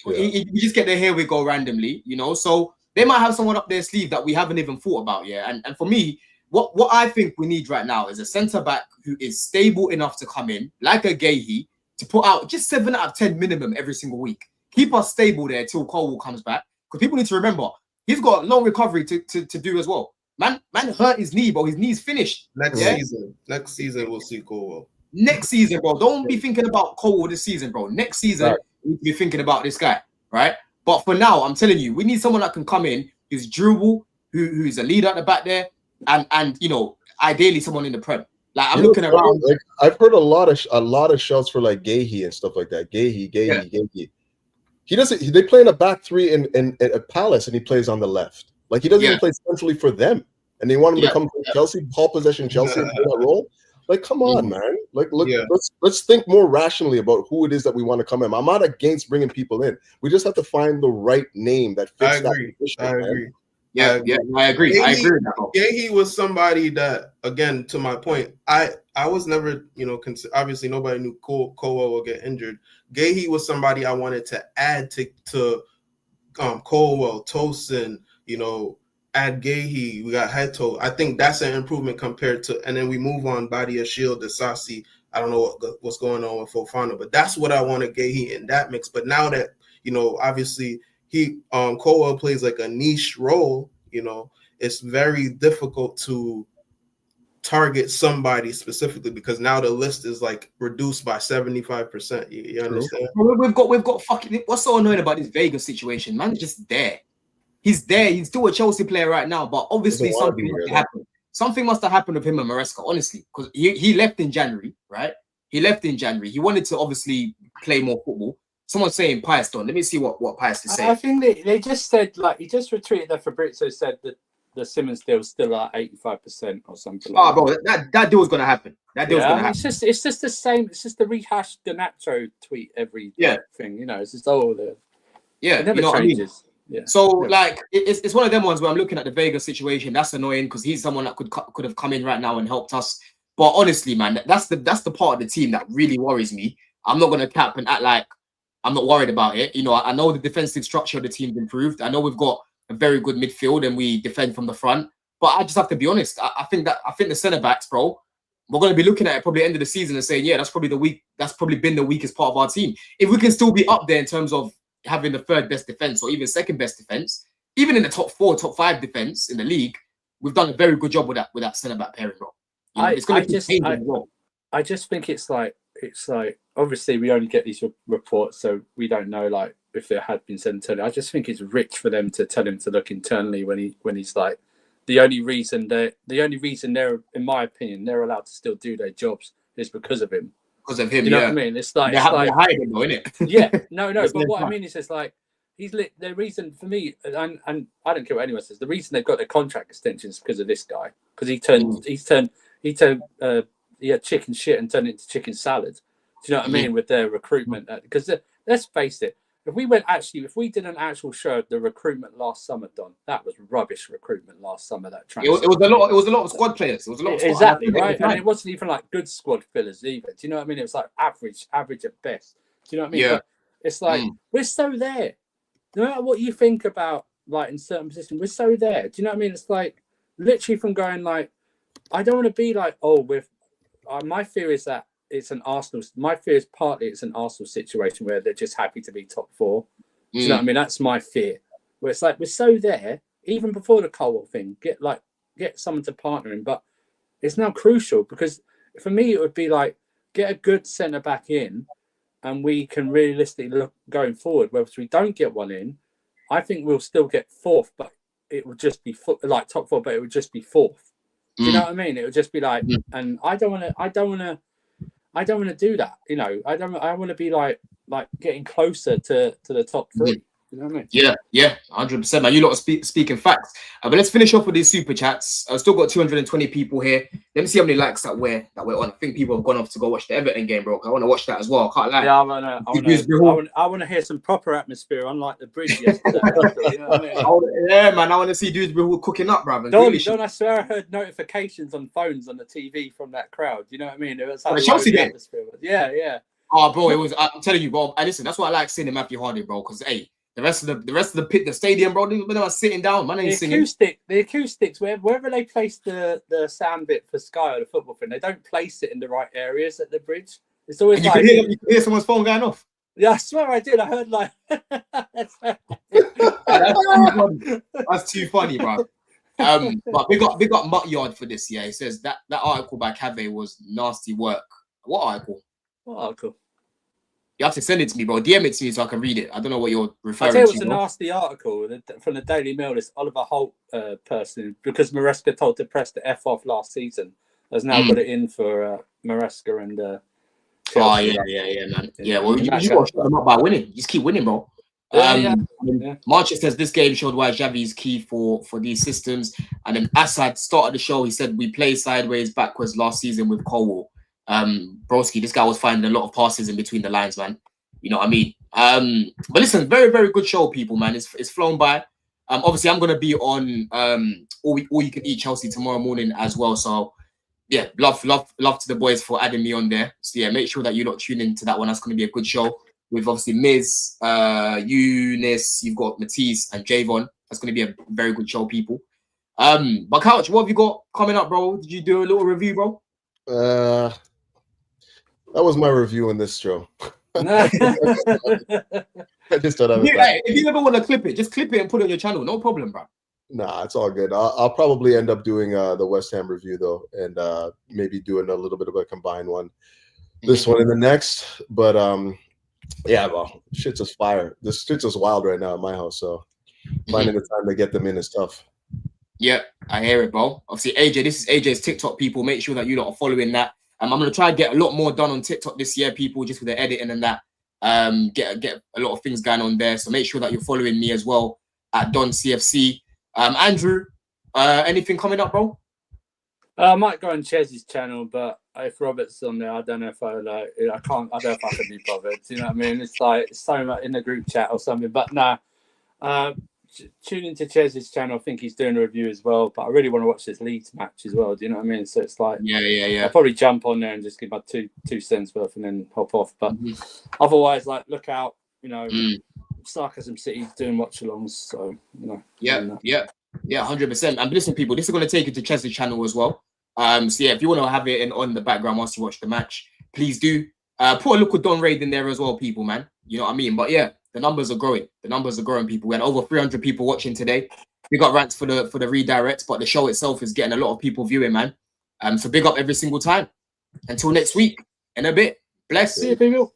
We just get there, here we go randomly. You know, so they might have someone up their sleeve that we haven't even thought about. Yeah, and for me, what I think we need right now is a centre back who is stable enough to come in, like a Gahey, to put out just 7 out of 10 minimum every single week. Keep us stable there till Colwell comes back. Because people need to remember he's got long recovery to do as well. Man hurt his knee, bro. His knee's finished. Next season we'll see Colwell. Next season, bro. Don't be thinking about Colwell this season, bro. Next season, we need to be thinking about this guy, right? But for now, I'm telling you, we need someone that can come in, who's durable, who's a leader at the back there, and you know, ideally someone in the Prem. Like I'm looking around. Like I've heard a lot of shouts for like Gahey and stuff like that. Gahey. He doesn't. They play in a back three in Palace, and he plays on the left. Like he doesn't even play centrally for them, and they want him to come from Chelsea, ball possession Chelsea, and play that role. Like, come on, man. Like, look, let's think more rationally about who it is that we want to come in. I'm not against bringing people in. We just have to find the right name that fits that position. I agree. I agree. Gahey was somebody that, again, to my point, I was never, obviously nobody knew Colwell will get injured. Gahey was somebody I wanted to add to Colwell, Tosin, add Gahey. We got Heto. I think that's an improvement compared to, and then we move on Badia, Shield, Disasi. I don't know what's going on with Fofana, but that's what I wanted Gahey in that mix. But now that, obviously Colwell plays like a niche role, it's very difficult to target somebody specifically because now the list is like reduced by 75%. You understand? We've got fucking, what's so annoying about this Vegas situation? Man's just there. He's there. He's still a Chelsea player right now, but obviously something must have happened with him and Maresca, honestly, because he left in January, right? He left in January. He wanted to obviously play more football. Someone's saying Pius done. Let me see what Pius is saying. I think they just said, like, he just retweeted that Fabrizio said that the Simmons deal is still at 85% or something. Like bro, that deal's gonna happen. That deal's gonna happen. It's just the same. It's just the rehashed Donato tweet every thing. It's just all the it never changes. Yeah. So like it's one of them ones where I'm looking at the Vega situation. That's annoying because he's someone that could have come in right now and helped us. But honestly, man, that's the part of the team that really worries me. I'm not gonna cap and act like I'm not worried about it. I know the defensive structure of the team's improved. I know we've got a very good midfield and we defend from the front. But I just have to be honest. I think the centre backs, bro, we're gonna be looking at it probably end of the season and saying, that's probably been the weakest part of our team. If we can still be up there in terms of having the third best defense or even second best defense, even in the top 4, top 5 defense in the league, we've done a very good job with that centre back pairing role. I just think it's like obviously we only get these reports, so we don't know like if there had been said internally. I just think it's rich for them to tell him to look internally when he's like the only reason they're, in my opinion, they're allowed to still do their jobs is because of him. Because of him, you know what I mean? It's like they're hiding, though, isn't it? No. But what I mean is, it's like the reason for me, and I don't care what anyone says. The reason they've got their contract extensions because of this guy, because he had chicken shit and turned it into chicken salad. Do you know what I mean? With their recruitment, because let's face it, if we did an actual show of the recruitment last summer, Don, that was rubbish recruitment last summer. That transfer. It was a lot of squad players. It was a lot of squad, exactly right, and it wasn't even like good squad fillers either. Do you know what I mean? It was like average at best. Do you know what I mean? Yeah. But it's like we're so there. No matter what you think about, like in certain positions, we're so there. Do you know what I mean? It's like literally from going like, I don't want to be like, my fear is that it's an Arsenal. My fear is partly it's an Arsenal situation where they're just happy to be top 4. Do you know what I mean? That's my fear. Where it's like we're so there, even before the Colwell thing, get someone to partner in. But it's now crucial because for me it would be like get a good centre back in, and we can realistically look going forward. Whether we don't get one in, I think we'll still get 4th, but it would just be like top 4, but it would just be 4th. Do you know what I mean? It would just be like, and I don't want to do that. I want to be like getting closer to the top 3. You know what I mean? Yeah, 100%, man. You lot are speaking facts. But let's finish off with these super chats. I've still got 220 people here. Let me see how many likes that we're on. I think people have gone off to go watch the Everton game, bro. I want to watch that as well. I can't lie. Yeah, I want to hear some proper atmosphere, unlike the bridge yesterday. You know what I mean? Yeah, man. I want to see dudes cooking up, brother. Don, I swear I heard notifications on phones on the TV from that crowd. You know what I mean? It was like Chelsea game. Yeah. Oh, bro, it was. I'm telling you, bro. And listen, that's why I like seeing Matthew Hardy, bro. Because hey, the rest of the pit, the stadium, bro, they were sitting down. Man, ain't singing. The acoustics, wherever they place the sound bit for Sky or the football thing, they don't place it in the right areas at the bridge. It's always you can hear someone's phone going off. Yeah, I swear I did. I heard like that's too funny, bro. But we got Mutt Yard for this. Yeah, he says that article by Cave was nasty work. What article? What article? You have to send it to me, bro. DM it to me so I can read it. I don't know what you're referring to. I tell you it was a nasty article from the Daily Mail. This Oliver Holt person, because Maresca told the press to F off last season, has now got it in for Maresca and Chelsea. Oh, yeah, man. Yeah, well, you got to shut them up by winning. Just keep winning, bro. Marches says this game showed why Xavi is key for these systems. And then Assad started the show. He said we play sideways, backwards last season with Colwell. Broski, this guy was finding a lot of passes in between the lines, man. You know what I mean? But listen, very, very good show, people, man. It's flown by. Obviously, I'm gonna be on all you can eat Chelsea tomorrow morning as well. So yeah, love to the boys for adding me on there. So yeah, make sure that you lot tune into that one. That's gonna be a good show with obviously Miz, Eunice, you've got Matisse and Javon. That's gonna be a very good show, people. But Couch, what have you got coming up, bro? Did you do a little review, bro? That was my review on this show. I just don't have it. If you ever want to clip it, just clip it and put it on your channel. No problem, bro. Nah, it's all good. I'll probably end up doing the West Ham review though, and maybe doing a little bit of a combined one. This one and the next. But yeah, well, shit's just fire. This shit's just wild right now at my house. So finding the time to get them in is tough. Yeah, I hear it, bro. Obviously, AJ, this is AJ's TikTok, people. Make sure that you lot are following that. I'm going to try and get a lot more done on TikTok this year, people, just with the editing and that. Get a lot of things going on there. So make sure that you're following me as well at Don CFC. Andrew, anything coming up, bro? I might go on Chez's channel, but if Robert's on there, I don't know if I like. I don't know if I can be bothered. You know what I mean? It's like it's so much in the group chat or something. But nah, tune into Chez's channel. I think he's doing a review as well. But I really want to watch this Leeds match as well. Do you know what I mean? So it's like yeah. I'll probably jump on there and just give my two cents worth and then hop off. But otherwise, like look out. You know, Sarcasm City's doing watch-alongs. So you know. Yeah, 100%. And listen, people, this is going to take you to Chez's channel as well. So yeah, if you want to have it on the background whilst you watch the match, please do. Put a look at Don Raid in there as well, people, man. You know what I mean? But yeah, the numbers are growing. The numbers are growing, people. We had over 300 people watching today. We got rants for the redirects, but the show itself is getting a lot of people viewing, man. So big up every single time. Until next week, in a bit. Bless. See you, people.